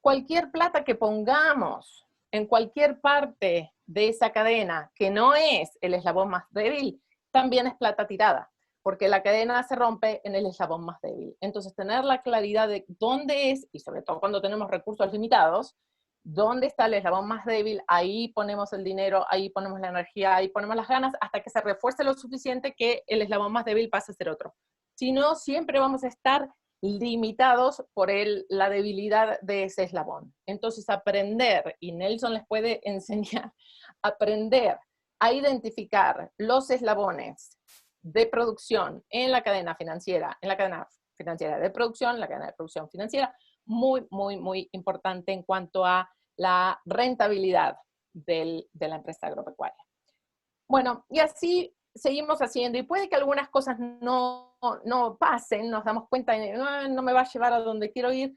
cualquier plata que pongamos en cualquier parte de esa cadena que no es el eslabón más débil, también es plata tirada, porque la cadena se rompe en el eslabón más débil. Entonces, tener la claridad de dónde es, y sobre todo cuando tenemos recursos limitados, dónde está el eslabón más débil, ahí ponemos el dinero, ahí ponemos la energía, ahí ponemos las ganas, hasta que se refuerce lo suficiente que el eslabón más débil pase a ser otro. Si no, siempre vamos a estar limitados por la debilidad de ese eslabón. Entonces, aprender, y Nelson les puede enseñar, aprender a identificar los eslabones de producción en la cadena financiera, de producción, la cadena de producción financiera, muy, muy, muy importante en cuanto a la rentabilidad de la empresa agropecuaria. Bueno, y así seguimos haciendo, y puede que algunas cosas no pasen, nos damos cuenta de no me va a llevar a donde quiero ir,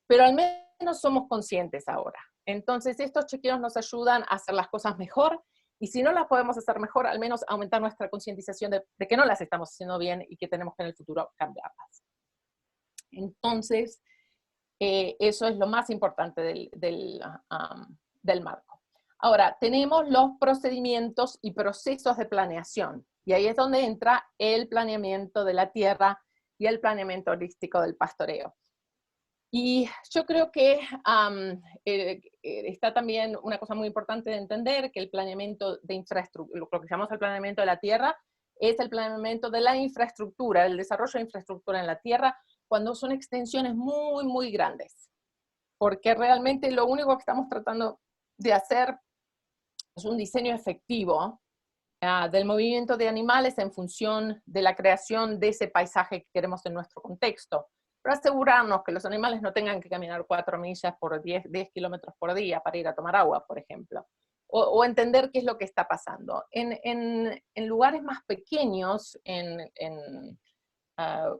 pero al menos somos conscientes ahora. Entonces estos chequeos nos ayudan a hacer las cosas mejor, y si no las podemos hacer mejor, al menos aumentar nuestra concientización de que no las estamos haciendo bien y que tenemos que en el futuro cambiarlas. Entonces, eso es lo más importante del marco. Ahora, tenemos los procedimientos y procesos de planeación, y ahí es donde entra el planeamiento de la tierra y el planeamiento holístico del pastoreo. Y yo creo que está también una cosa muy importante de entender, que el planeamiento de infraestructura, lo que llamamos el planeamiento de la tierra, es el planeamiento de la infraestructura, el desarrollo de infraestructura en la tierra, cuando son extensiones muy, muy grandes. Porque realmente lo único que estamos tratando de hacer es un diseño efectivo del movimiento de animales en función de la creación de ese paisaje que queremos en nuestro contexto. Pero asegurarnos que los animales no tengan que caminar 4 millas por 10 kilómetros por día para ir a tomar agua, por ejemplo. O entender qué es lo que está pasando. En lugares más pequeños,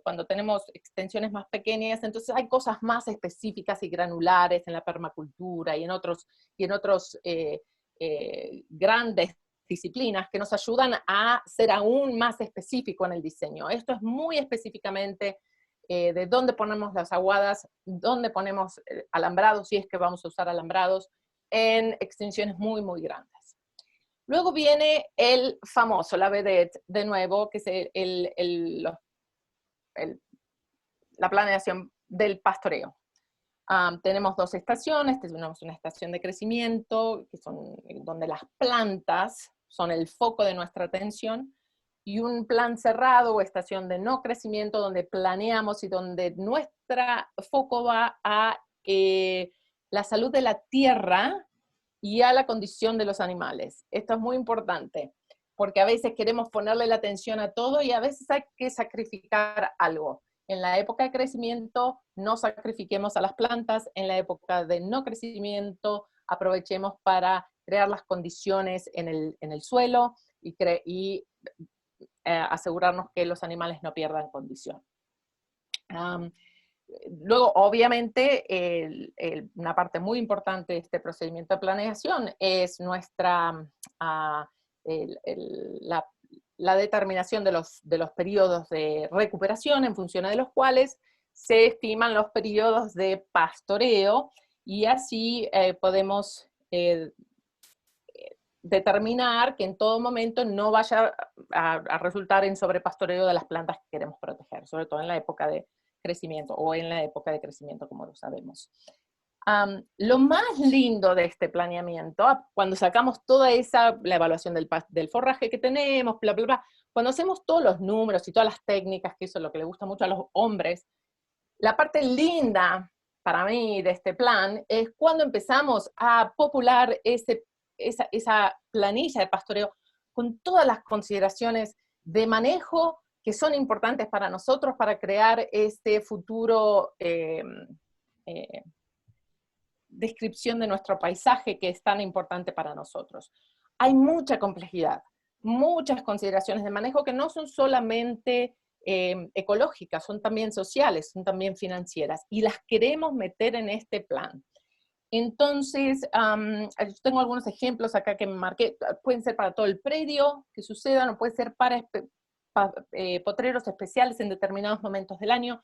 cuando tenemos extensiones más pequeñas, entonces hay cosas más específicas y granulares en la permacultura y en otros grandes disciplinas que nos ayudan a ser aún más específico en el diseño. Esto es muy específicamente de dónde ponemos las aguadas, dónde ponemos alambrados, si es que vamos a usar alambrados, en extensiones muy, muy grandes. Luego viene el famoso, la vedette, de nuevo, que es la planeación del pastoreo. Tenemos 2 estaciones, tenemos una estación de crecimiento, que son donde las plantas son el foco de nuestra atención, y un plan cerrado o estación de no crecimiento, donde planeamos y donde nuestro foco va a la salud de la tierra y a la condición de los animales. Esto es muy importante, porque a veces queremos ponerle la atención a todo y a veces hay que sacrificar algo. En la época de crecimiento, no sacrifiquemos a las plantas. En la época de no crecimiento, aprovechemos para crear las condiciones en el suelo y asegurarnos que los animales no pierdan condición. Luego, obviamente, una parte muy importante de este procedimiento de planeación es la determinación de los periodos de recuperación, en función de los cuales se estiman los periodos de pastoreo, y así podemos determinar que en todo momento no vaya a resultar en sobrepastoreo de las plantas que queremos proteger, sobre todo en la época de crecimiento, o en la época de crecimiento, como lo sabemos. Lo más lindo de este planeamiento, cuando sacamos toda la evaluación del forraje que tenemos, bla, bla, bla, cuando hacemos todos los números y todas las técnicas, que eso es lo que le gusta mucho a los hombres, la parte linda para mí de este plan es cuando empezamos a popular esa planilla de pastoreo con todas las consideraciones de manejo que son importantes para nosotros para crear este futuro descripción de nuestro paisaje que es tan importante para nosotros. Hay mucha complejidad, muchas consideraciones de manejo que no son solamente ecológicas, son también sociales, son también financieras, y las queremos meter en este plan. Entonces, yo tengo algunos ejemplos acá que me marqué, pueden ser para todo el predio que sucedan, o puede ser para potreros especiales en determinados momentos del año.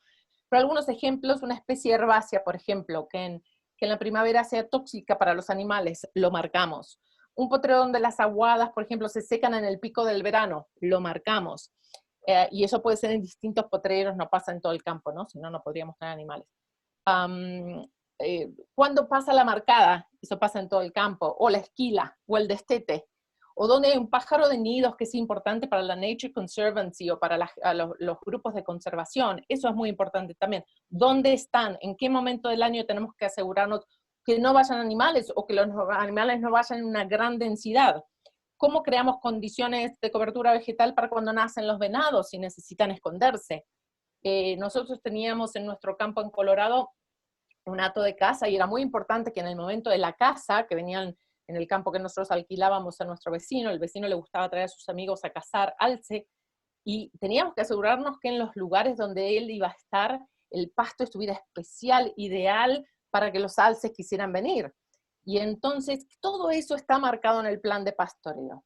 Pero algunos ejemplos, una especie herbácea, por ejemplo, que en la primavera sea tóxica para los animales, lo marcamos. Un potrero donde las aguadas, por ejemplo, se secan en el pico del verano, lo marcamos. Y eso puede ser en distintos potreros, no pasa en todo el campo, ¿no? Si no, no podríamos tener animales. ¿Cuándo pasa la marcada? Eso pasa en todo el campo. O la esquila, o el destete. O donde hay un pájaro de nidos que es importante para la Nature Conservancy o para los grupos de conservación. Eso es muy importante también. ¿Dónde están? ¿En qué momento del año tenemos que asegurarnos que no vayan animales o que los animales no vayan en una gran densidad? ¿Cómo creamos condiciones de cobertura vegetal para cuando nacen los venados y necesitan esconderse? Nosotros teníamos en nuestro campo en Colorado un hato de caza y era muy importante que en el momento de la caza, que venían en el campo que nosotros alquilábamos a nuestro vecino, el vecino le gustaba traer a sus amigos a cazar alce, y teníamos que asegurarnos que en los lugares donde él iba a estar, el pasto estuviera especial, ideal, para que los alces quisieran venir. Y entonces todo eso está marcado en el plan de pastoreo.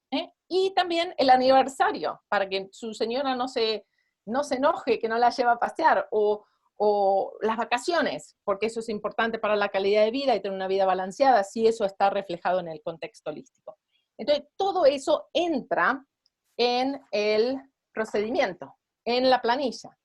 Y también el aniversario, para que su señora no se enoje que no la lleva a pasear, o las vacaciones, porque eso es importante para la calidad de vida y tener una vida balanceada, si eso está reflejado en el contexto holístico. Entonces, todo eso entra en el procedimiento, en la planilla.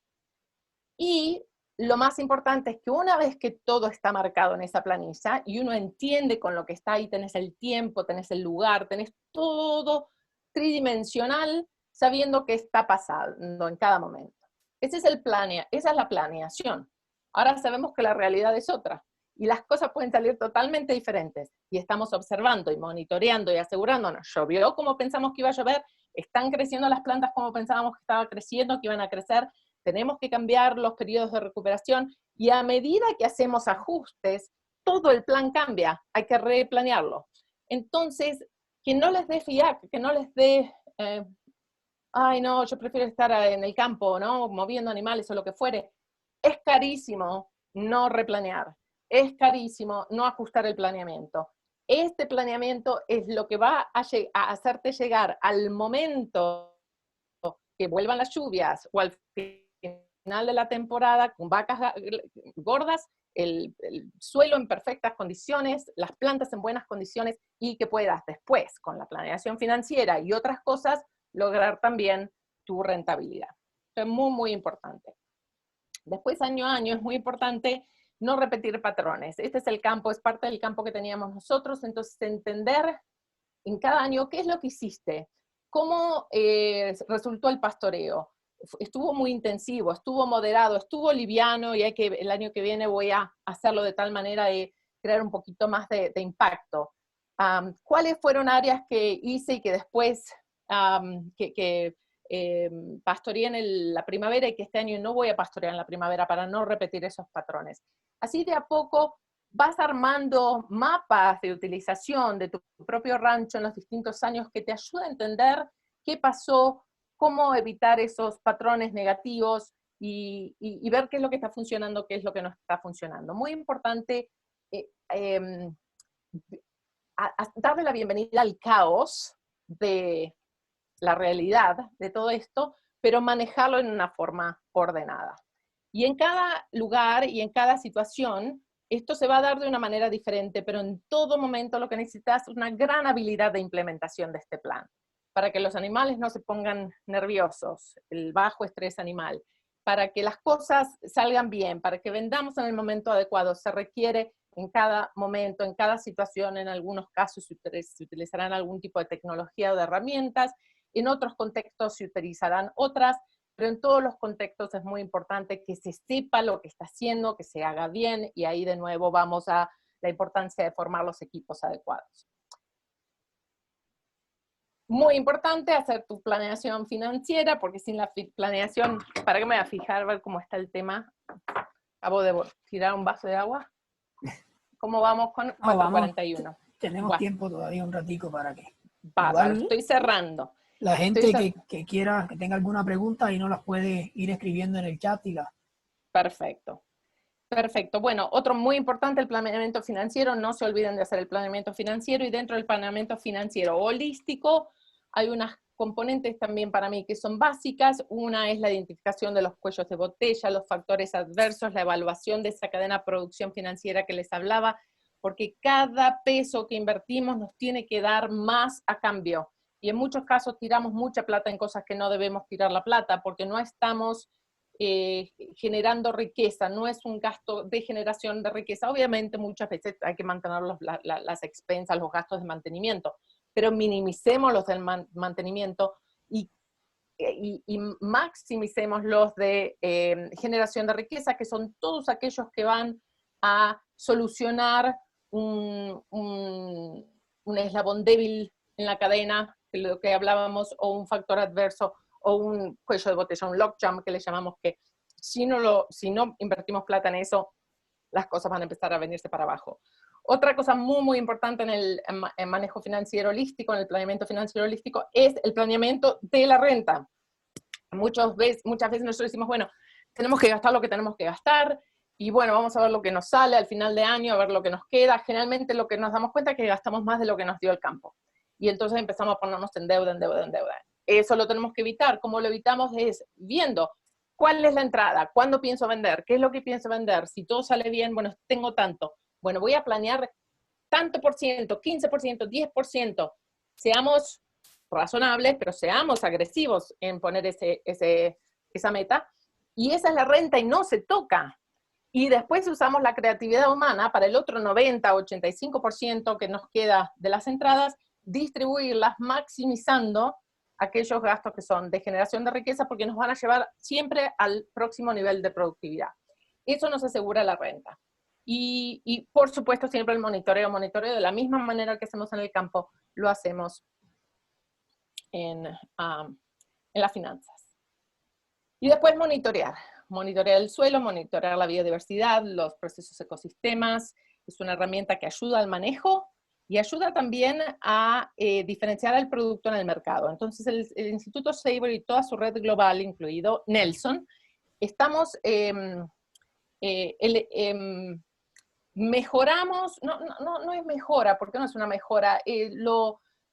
Y lo más importante es que una vez que todo está marcado en esa planilla y uno entiende con lo que está ahí, tenés el tiempo, tenés el lugar, tenés todo tridimensional, sabiendo qué está pasando en cada momento. Esa es la planeación. Ahora sabemos que la realidad es otra y las cosas pueden salir totalmente diferentes y estamos observando y monitoreando y asegurándonos, llovió como pensamos que iba a llover, están creciendo las plantas como pensábamos que estaba creciendo, que iban a crecer, tenemos que cambiar los periodos de recuperación y a medida que hacemos ajustes, todo el plan cambia, hay que replanearlo. Entonces, que no les dé fiac, que no les dé ay no, yo prefiero estar en el campo, ¿no? Moviendo animales o lo que fuere. Es carísimo no replanear. Es carísimo no ajustar el planeamiento. Este planeamiento es lo que va a hacerte llegar al momento que vuelvan las lluvias o al final de la temporada con vacas gordas, el suelo en perfectas condiciones, las plantas en buenas condiciones y que puedas después, con la planeación financiera y otras cosas, lograr también tu rentabilidad. Esto es muy, muy importante. Después, año a año, es muy importante no repetir patrones. Este es el campo, es parte del campo que teníamos nosotros, entonces entender en cada año qué es lo que hiciste, cómo resultó el pastoreo. Estuvo muy intensivo, estuvo moderado, estuvo liviano y el año que viene voy a hacerlo de tal manera de crear un poquito más de impacto. ¿Cuáles fueron áreas que hice y que después pastoreé en la primavera y que este año no voy a pastorear en la primavera para no repetir esos patrones? Así de a poco vas armando mapas de utilización de tu propio rancho en los distintos años que te ayuda a entender qué pasó, cómo evitar esos patrones negativos y ver qué es lo que está funcionando, qué es lo que no está funcionando. Muy importante darle la bienvenida al caos de la realidad de todo esto, pero manejarlo en una forma ordenada. Y en cada lugar y en cada situación esto se va a dar de una manera diferente, pero en todo momento lo que necesitas es una gran habilidad de implementación de este plan, para que los animales no se pongan nerviosos, el bajo estrés animal, para que las cosas salgan bien, para que vendamos en el momento adecuado. Se requiere en cada momento, en cada situación, en algunos casos se utilizarán algún tipo de tecnología o de herramientas, en otros contextos se utilizarán otras, pero en todos los contextos es muy importante que se sepa lo que está haciendo, que se haga bien, y ahí de nuevo vamos a la importancia de formar los equipos adecuados. Muy importante hacer tu planeación financiera, porque sin la planeación, ¿para qué me voy a fijar a ver cómo está el tema? Acabo de tirar un vaso de agua. ¿Cómo vamos con 4:41? Tenemos Bueno, tiempo todavía un ratico para que... bárbaro, Igual, estoy cerrando. la gente que quiera, que tenga alguna pregunta, ahí nos las puede ir escribiendo en el chat y la... Perfecto. Perfecto. Bueno, otro muy importante, el planeamiento financiero. No se olviden de hacer el planeamiento financiero, y dentro del planeamiento financiero holístico hay unas componentes también para mí que son básicas. Una es la identificación de los cuellos de botella, los factores adversos, la evaluación de esa cadena de producción financiera que les hablaba, porque cada peso que invertimos nos tiene que dar más a cambio. Y en muchos casos tiramos mucha plata en cosas que no debemos tirar la plata, porque no estamos generando riqueza, no es un gasto de generación de riqueza. Obviamente muchas veces hay que mantener las expensas, los gastos de mantenimiento, pero minimicemos los del mantenimiento y maximicemos los de generación de riqueza, que son todos aquellos que van a solucionar un eslabón débil en la cadena, de lo que hablábamos, o un factor adverso, o un cuello de botella, un logjam que le llamamos, que si no invertimos plata en eso, las cosas van a empezar a venirse para abajo. Otra cosa muy, muy importante en el manejo financiero holístico, en el planeamiento financiero holístico, es el planeamiento de la renta. Muchas veces nosotros decimos, bueno, tenemos que gastar lo que tenemos que gastar, y bueno, vamos a ver lo que nos sale al final de año, a ver lo que nos queda. Generalmente lo que nos damos cuenta es que gastamos más de lo que nos dio el campo. Y entonces empezamos a ponernos en deuda, en deuda, en deuda. Eso lo tenemos que evitar. ¿Cómo lo evitamos? Es viendo cuál es la entrada, cuándo pienso vender, qué es lo que pienso vender. Si todo sale bien, bueno, tengo tanto. Bueno, voy a planear tanto por ciento, 15%, 10%. Seamos razonables, pero seamos agresivos en poner esa meta. Y esa es la renta y no se toca. Y después usamos la creatividad humana para el otro 90, 85% que nos queda de las entradas, distribuirlas maximizando aquellos gastos que son de generación de riqueza, porque nos van a llevar siempre al próximo nivel de productividad. Eso nos asegura la renta. Y por supuesto siempre el monitoreo de la misma manera que hacemos en el campo, lo hacemos en las finanzas. Y después monitorear el suelo, monitorear la biodiversidad, los procesos ecosistemas. Es una herramienta que ayuda al manejo y ayuda también a diferenciar el producto en el mercado. Entonces el Instituto Saber y toda su red global, incluido Nelson, estamos, mejoramos, no es mejora, porque no es una mejora,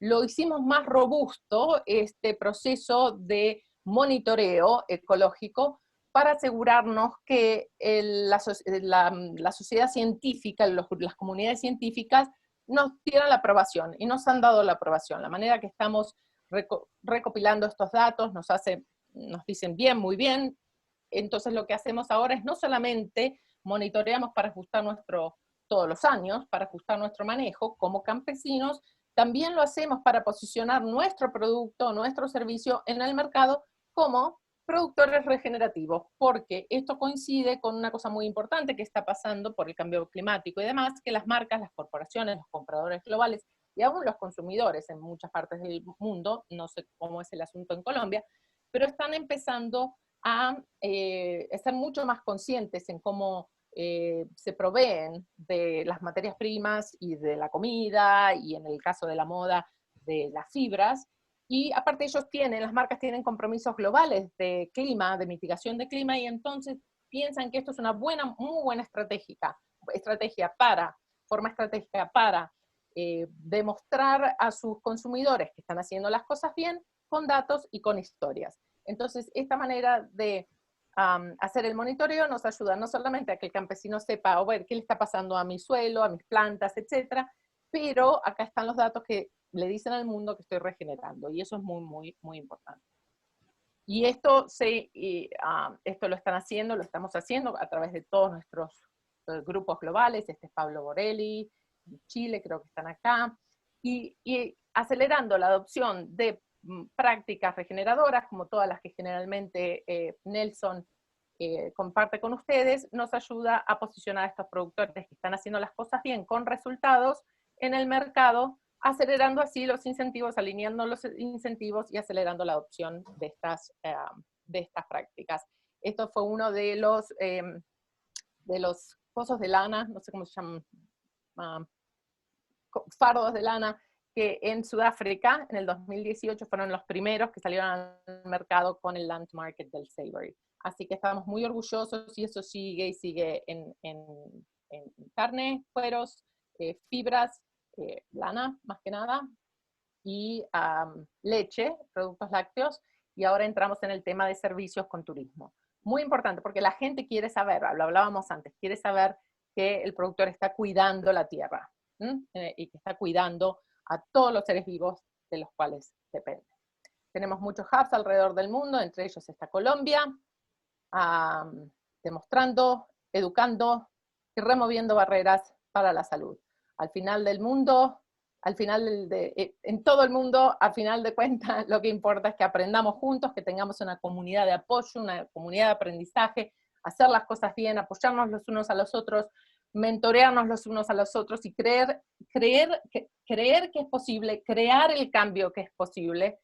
lo hicimos más robusto, este proceso de monitoreo ecológico, para asegurarnos que la sociedad científica, las comunidades científicas nos dieran la aprobación, y nos han dado la aprobación. La manera que estamos recopilando estos datos nos dicen bien, muy bien. Entonces lo que hacemos ahora es no solamente monitoreamos para ajustar todos los años, para ajustar nuestro manejo como campesinos, también lo hacemos para posicionar nuestro producto, nuestro servicio en el mercado como productores regenerativos, porque esto coincide con una cosa muy importante que está pasando por el cambio climático y demás, que las marcas, las corporaciones, los compradores globales y aún los consumidores en muchas partes del mundo, no sé cómo es el asunto en Colombia, pero están empezando a estar mucho más conscientes en cómo se proveen de las materias primas y de la comida, y en el caso de la moda, de las fibras. Y aparte las marcas tienen compromisos globales de clima, de mitigación de clima, y entonces piensan que esto es una muy buena forma estratégica para demostrar a sus consumidores que están haciendo las cosas bien, con datos y con historias. Entonces, esta manera de hacer el monitoreo nos ayuda no solamente a que el campesino sepa o ver qué le está pasando a mi suelo, a mis plantas, etcétera, pero acá están los datos que le dicen al mundo que estoy regenerando, y eso es muy, muy, muy importante. Y esto, esto lo estamos haciendo a través de todos nuestros grupos globales. Este es Pablo Borelli, en Chile, creo que están acá, y acelerando la adopción de prácticas regeneradoras, como todas las que generalmente Nelson comparte con ustedes, nos ayuda a posicionar a estos productores que están haciendo las cosas bien, con resultados en el mercado, acelerando así los incentivos, alineando los incentivos y acelerando la adopción de estas prácticas. Esto fue uno de los pozos de lana, no sé cómo se llaman, fardos de lana, que en Sudáfrica, en el 2018, fueron los primeros que salieron al mercado con el land market del Savory. Así que estamos muy orgullosos, y eso sigue y sigue en carne, cueros, fibras, lana, más que nada, y leche, productos lácteos, y ahora entramos en el tema de servicios con turismo. Muy importante, porque la gente quiere saber, lo hablábamos antes, quiere saber que el productor está cuidando la tierra, y que está cuidando a todos los seres vivos de los cuales depende. Tenemos muchos hubs alrededor del mundo, entre ellos está Colombia, demostrando, educando y removiendo barreras para la salud. Al final del mundo, en todo el mundo, al final de cuentas, lo que importa es que aprendamos juntos, que tengamos una comunidad de apoyo, una comunidad de aprendizaje, hacer las cosas bien, apoyarnos los unos a los otros, mentorearnos los unos a los otros, y creer que es posible, crear el cambio que es posible,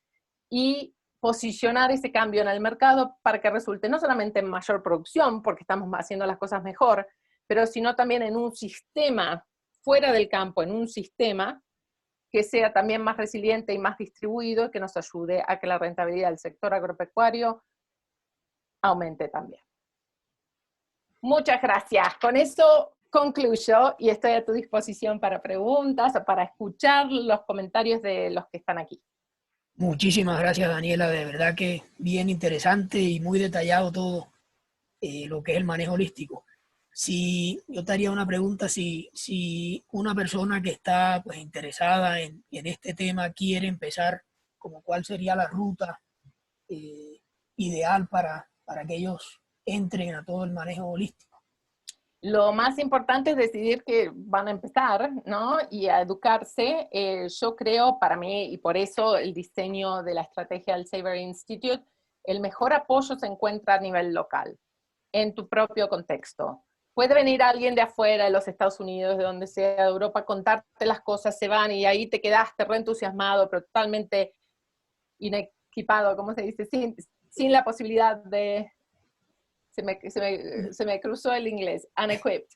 y posicionar ese cambio en el mercado para que resulte no solamente en mayor producción, porque estamos haciendo las cosas mejor, pero sino también en un sistema fuera del campo, en un sistema que sea también más resiliente y más distribuido, y que nos ayude a que la rentabilidad del sector agropecuario aumente también. Muchas gracias. Con eso concluyo, y estoy a tu disposición para preguntas o para escuchar los comentarios de los que están aquí. Muchísimas gracias, Daniela, de verdad que bien interesante y muy detallado todo lo que es el manejo holístico. Si yo te haría una pregunta, si una persona que está pues interesada en este tema quiere empezar, como cuál sería la ruta ideal para que ellos entren a todo el manejo holístico. Lo más importante es decidir que van a empezar, ¿no? Y a educarse. Yo creo, para mí, y por eso el diseño de la estrategia del Savory Institute, el mejor apoyo se encuentra a nivel local, en tu propio contexto. Puede venir alguien de afuera, de los Estados Unidos, de donde sea, de Europa, contarte las cosas, se van, y ahí te quedaste reentusiasmado, pero totalmente inequipado, ¿cómo se dice? Sin la posibilidad de... Se me cruzó el inglés, unequipped.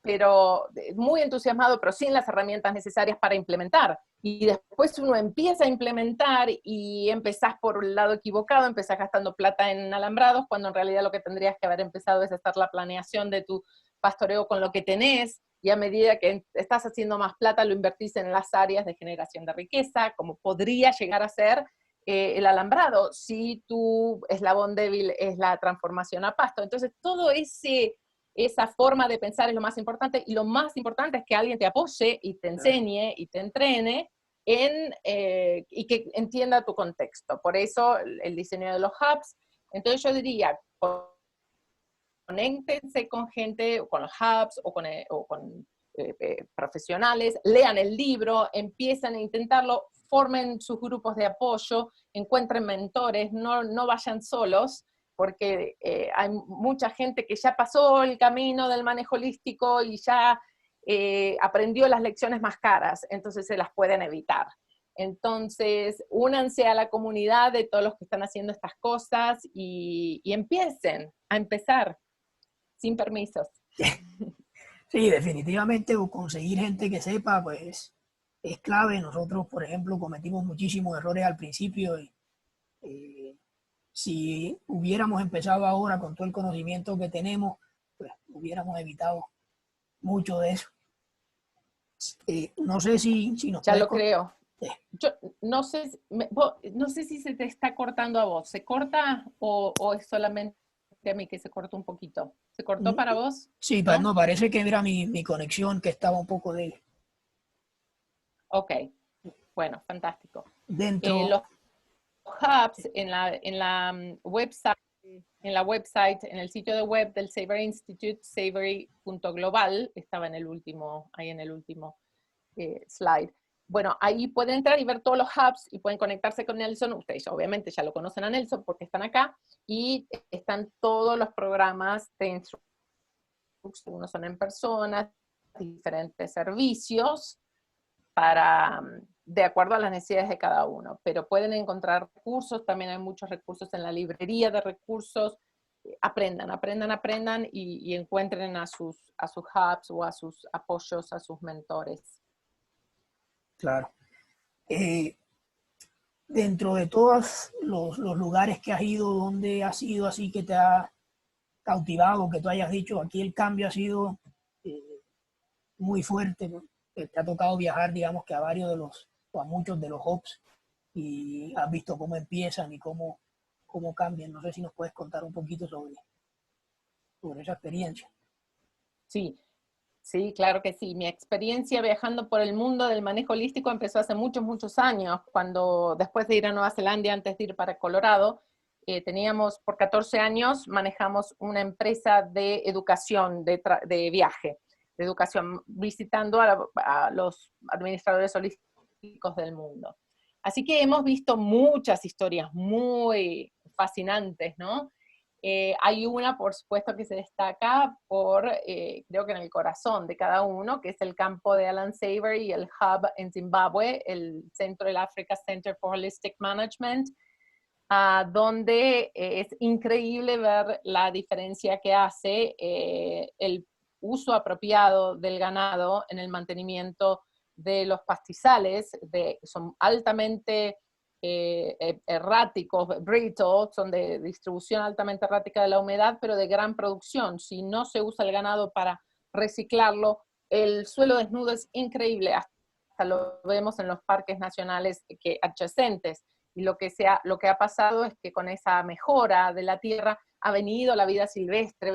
Pero muy entusiasmado, pero sin las herramientas necesarias para implementar. Y después uno empieza a implementar y empezás por el lado equivocado, empezás gastando plata en alambrados, cuando en realidad lo que tendrías que haber empezado es hacer la planeación de tu pastoreo con lo que tenés, y a medida que estás haciendo más plata lo invertís en las áreas de generación de riqueza, como podría llegar a ser el alambrado, si tu eslabón débil es la transformación a pasto. Entonces todo esa forma de pensar es lo más importante, y lo más importante es que alguien te apoye y te enseñe y te entrene y que entienda tu contexto. Por eso el diseño de los hubs. Entonces yo diría, conéctense con gente, o con los hubs, o con profesionales, lean el libro, empiezan a intentarlo, formen sus grupos de apoyo, encuentren mentores, no vayan solos, porque hay mucha gente que ya pasó el camino del manejo holístico y ya aprendió las lecciones más caras, entonces se las pueden evitar. Entonces, únanse a la comunidad de todos los que están haciendo estas cosas y empiecen a empezar sin permisos. Sí, definitivamente conseguir gente que sepa, pues es clave. Nosotros, por ejemplo, cometimos muchísimos errores al principio. Si hubiéramos empezado ahora con todo el conocimiento que tenemos, pues hubiéramos evitado mucho de eso. No sé si nos ya puedes... lo creo. Yo no sé si se te está cortando a vos. ¿Se corta o es solamente a mí que se cortó un poquito. ¿Se cortó para vos? Sí, ¿No? no, parece que era mi conexión que estaba un poco de Ok, bueno, fantástico. dentro. Los hubs website, en el sitio de web del Savory Institute, savory.global, estaba ahí en el último slide. Bueno, ahí pueden entrar y ver todos los hubs y pueden conectarse con Nelson. Ustedes obviamente ya lo conocen a Nelson porque están acá, y están todos los programas de instrucción, unos son en persona, diferentes servicios, de acuerdo a las necesidades de cada uno, pero pueden encontrar recursos, también hay muchos recursos en la librería de recursos. Aprendan y encuentren a sus hubs o a sus apoyos, a sus mentores. Claro. Dentro de todos los lugares que has ido, ¿dónde has ido así que te ha cautivado, que tú hayas dicho, aquí el cambio ha sido muy fuerte, ¿no? Te ha tocado viajar, digamos, que a varios o a muchos de los hubs, y has visto cómo empiezan y cómo cambian? No sé si nos puedes contar un poquito sobre esa experiencia. Sí, sí, claro que sí. Mi experiencia viajando por el mundo del manejo holístico empezó hace muchos, muchos años, cuando después de ir a Nueva Zelanda, antes de ir para Colorado, teníamos por 14 años, manejamos una empresa de educación, de viaje, de educación, visitando a los administradores holísticos del mundo. Así que hemos visto muchas historias muy fascinantes, ¿no? Hay una, por supuesto, que se destaca creo que en el corazón de cada uno, que es el campo de Alan Savory y el hub en Zimbabue, el Central Africa Center for Holistic Management, donde es increíble ver la diferencia que hace el uso apropiado del ganado en el mantenimiento de los pastizales, son altamente erráticos, brittle, son de distribución altamente errática de la humedad, pero de gran producción. Si no se usa el ganado para reciclarlo, el suelo desnudo es increíble, hasta lo vemos en los parques nacionales adyacentes. Y lo que ha pasado es que con esa mejora de la tierra ha venido la vida silvestre.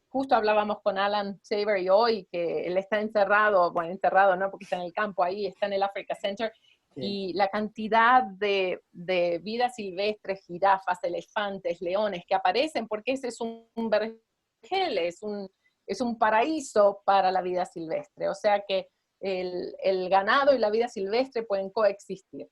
Justo hablábamos con Alan Savory hoy, que él está encerrado no porque está en el campo, ahí está en el Africa Center, sí. Y la cantidad de vida silvestre, jirafas, elefantes, leones, que aparecen, porque ese es un vergel, es un paraíso para la vida silvestre. O sea que el ganado y la vida silvestre pueden coexistir.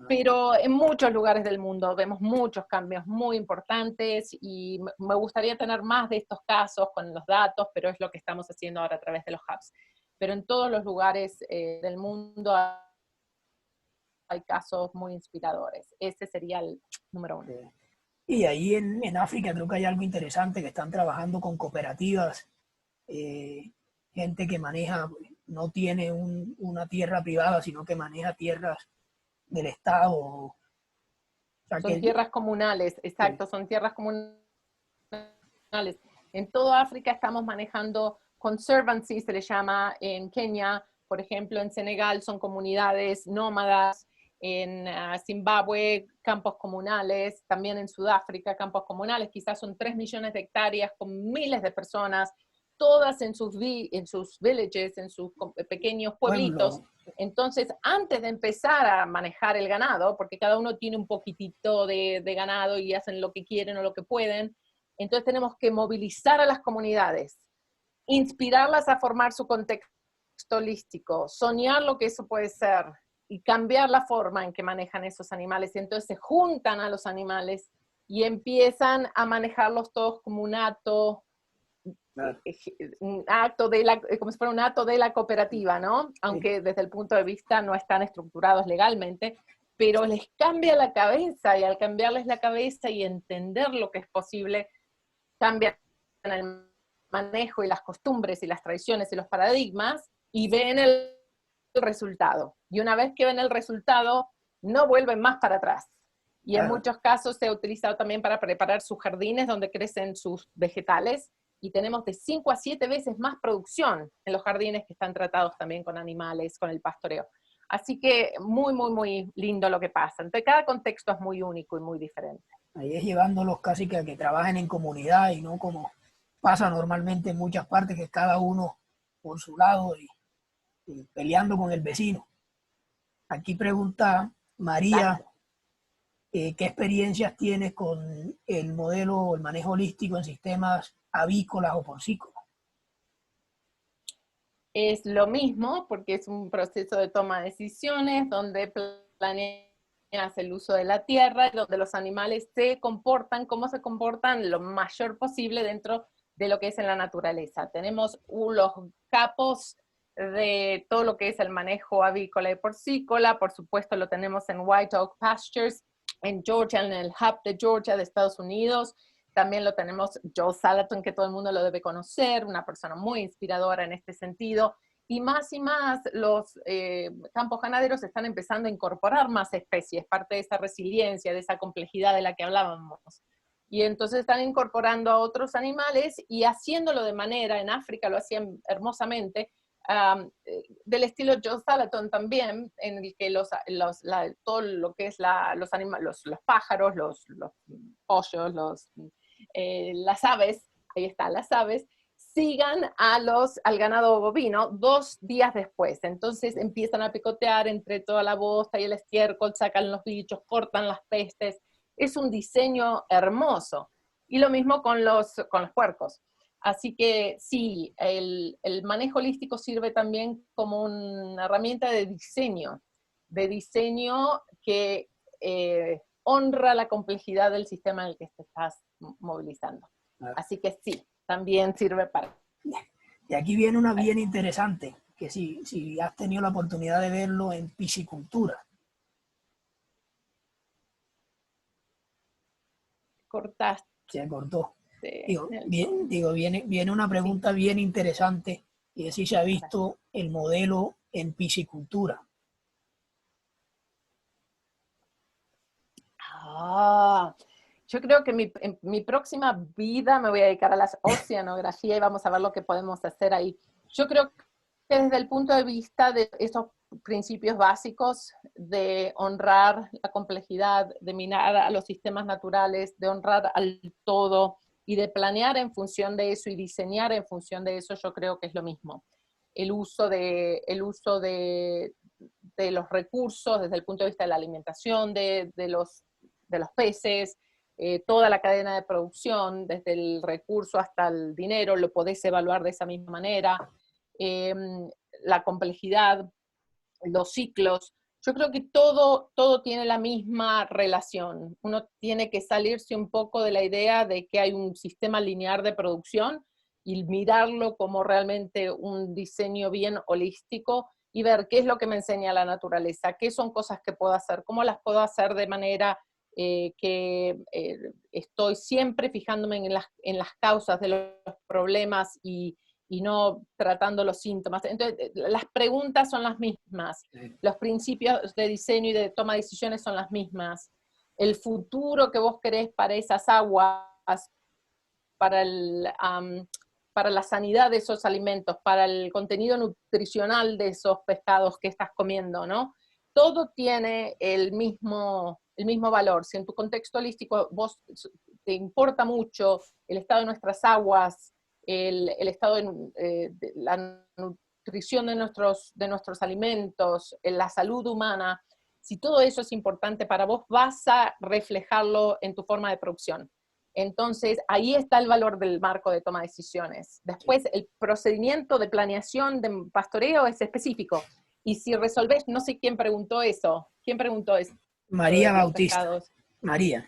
Pero en muchos lugares del mundo vemos muchos cambios muy importantes, y me gustaría tener más de estos casos con los datos, pero es lo que estamos haciendo ahora a través de los hubs. Pero en todos los lugares del mundo hay casos muy inspiradores. Ese sería el número uno. Y ahí en África creo que hay algo interesante, que están trabajando con cooperativas, gente que no tiene una tierra privada, sino que maneja tierras del Estado. O sea, son tierras comunales, exacto, sí. Son tierras comunales. En toda África estamos manejando conservancy, se le llama en Kenia, por ejemplo, en Senegal son comunidades nómadas, en Zimbabue campos comunales, también en Sudáfrica campos comunales, quizás son 3 millones de hectáreas con miles de personas, todas en sus villages, en sus pequeños pueblitos. Entonces, antes de empezar a manejar el ganado, porque cada uno tiene un poquitito de ganado y hacen lo que quieren o lo que pueden, entonces tenemos que movilizar a las comunidades, inspirarlas a formar su contexto holístico, soñar lo que eso puede ser y cambiar la forma en que manejan esos animales. Y entonces se juntan a los animales y empiezan a manejarlos todos como un acto, como si fuera un acto de la cooperativa, ¿no? Aunque desde el punto de vista no están estructurados legalmente, pero les cambia la cabeza, y al cambiarles la cabeza y entender lo que es posible, cambian el manejo y las costumbres y las tradiciones y los paradigmas, y ven el resultado. Y una vez que ven el resultado, no vuelven más para atrás. Y en muchos casos se ha utilizado también para preparar sus jardines donde crecen sus vegetales, y tenemos de 5 a 7 veces más producción en los jardines que están tratados también con animales, con el pastoreo. Así que muy, muy, muy lindo lo que pasa. Entonces cada contexto es muy único y muy diferente. Ahí es llevándolos casi que a que trabajen en comunidad y no como pasa normalmente en muchas partes, que cada uno por su lado y peleando con el vecino. Aquí pregunta María, Exacto. ¿qué experiencias tienes con el modelo o el manejo holístico en sistemas avícolas o porcícolas? Es lo mismo porque es un proceso de toma de decisiones donde planeas el uso de la tierra y donde los animales se comportan, cómo se comportan lo mayor posible dentro de lo que es en la naturaleza. Tenemos los capos de todo lo que es el manejo avícola y porcícola, por supuesto lo tenemos en White Oak Pastures, en Georgia, en el hub de Georgia de Estados Unidos. También lo tenemos Joel Salatin, que todo el mundo lo debe conocer, una persona muy inspiradora en este sentido. Y más los campos ganaderos están empezando a incorporar más especies, parte de esa resiliencia, de esa complejidad de la que hablábamos. Y entonces están incorporando a otros animales y haciéndolo de manera, en África lo hacían hermosamente, del estilo Joe Salatin también, en el que todo lo que es los pájaros, los pollos, las aves, ahí está, las aves, sigan al ganado bovino 2 días después. Entonces empiezan a picotear entre toda la bosta y el estiércol, sacan los bichos, cortan las pestes. Es un diseño hermoso. Y lo mismo con los puercos. Así que sí, el manejo holístico sirve también como una herramienta de diseño que honra la complejidad del sistema en el que te estás movilizando. Así que sí, también sirve para... Y aquí viene una bien interesante, que si has tenido la oportunidad de verlo en piscicultura. Cortaste. Se cortó. Nelson. Viene una Sí. pregunta bien interesante, y es si se ha visto el modelo en piscicultura. Yo creo que en mi próxima vida me voy a dedicar a la oceanografía y vamos a ver lo que podemos hacer ahí. Yo creo que desde el punto de vista de esos principios básicos de honrar la complejidad, de mirar a los sistemas naturales, de honrar al todo y de planear en función de eso y diseñar en función de eso, yo creo que es lo mismo. El uso de los recursos desde el punto de vista de la alimentación de los peces, toda la cadena de producción, desde el recurso hasta el dinero, lo podés evaluar de esa misma manera. La complejidad, los ciclos, yo creo que todo tiene la misma relación. Uno tiene que salirse un poco de la idea de que hay un sistema lineal de producción y mirarlo como realmente un diseño bien holístico y ver qué es lo que me enseña la naturaleza, qué son cosas que puedo hacer, cómo las puedo hacer de manera que estoy siempre fijándome en las causas de los problemas y no tratando los síntomas. Entonces, las preguntas son las mismas, los principios de diseño y de toma de decisiones son las mismas. El futuro que vos querés para esas aguas, para para la sanidad de esos alimentos, para el contenido nutricional de esos pescados que estás comiendo, ¿no? Todo tiene el mismo valor. Si en tu contexto holístico vos te importa mucho el estado de nuestras aguas, el estado de la nutrición de nuestros alimentos, la salud humana, si todo eso es importante para vos, vas a reflejarlo en tu forma de producción. Entonces, ahí está el valor del marco de toma de decisiones. Después, el procedimiento de planeación de pastoreo es específico. Y si resolvés, no sé quién preguntó eso. ¿Quién preguntó eso María de los Bautista. pescados? María.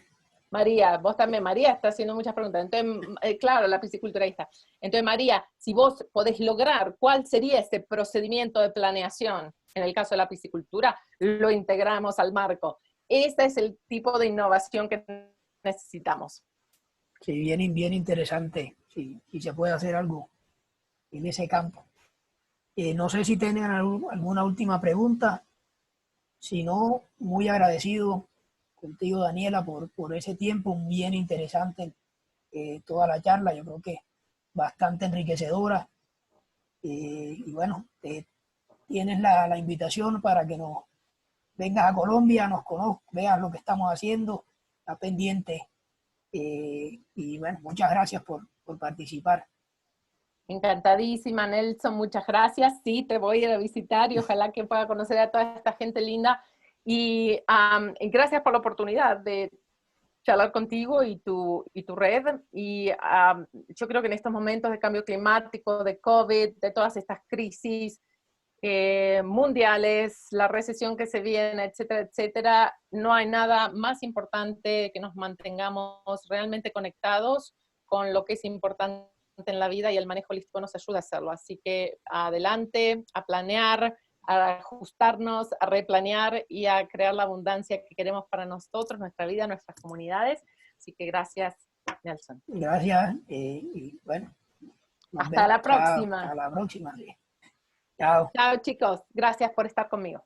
María, vos también, María está haciendo muchas preguntas. Entonces, claro, la piscicultura ahí está. Entonces, María, si vos podés lograr cuál sería ese procedimiento de planeación, en el caso de la piscicultura, lo integramos al marco. Ese es el tipo de innovación que necesitamos. Sí, bien interesante. Sí, y se puede hacer algo en ese campo. No sé si tienen alguna última pregunta. Si no, muy agradecido contigo, Daniela, por ese tiempo bien interesante, toda la charla. Yo creo que bastante enriquecedora. Y bueno, tienes la invitación para que nos vengas a Colombia, nos conozcas, veas lo que estamos haciendo, está pendiente Y bueno, muchas gracias por participar. Encantadísima, Nelson, muchas gracias. Sí, te voy a ir a visitar y ojalá que pueda conocer a toda esta gente linda. Y gracias por la oportunidad de charlar contigo y tu red. Y yo creo que en estos momentos de cambio climático, de COVID, de todas estas crisis mundiales, la recesión que se viene, etcétera, etcétera, no hay nada más importante que nos mantengamos realmente conectados con lo que es importante en la vida, y el manejo holístico nos ayuda a hacerlo. Así que adelante, a planear, a ajustarnos, a replanear y a crear la abundancia que queremos para nosotros, nuestra vida, nuestras comunidades. Así que gracias, Nelson. Gracias, y bueno, nos Hasta vemos. la Chao, próxima. hasta la próxima. Sí. Chao. Chao, chicos. Gracias por estar conmigo.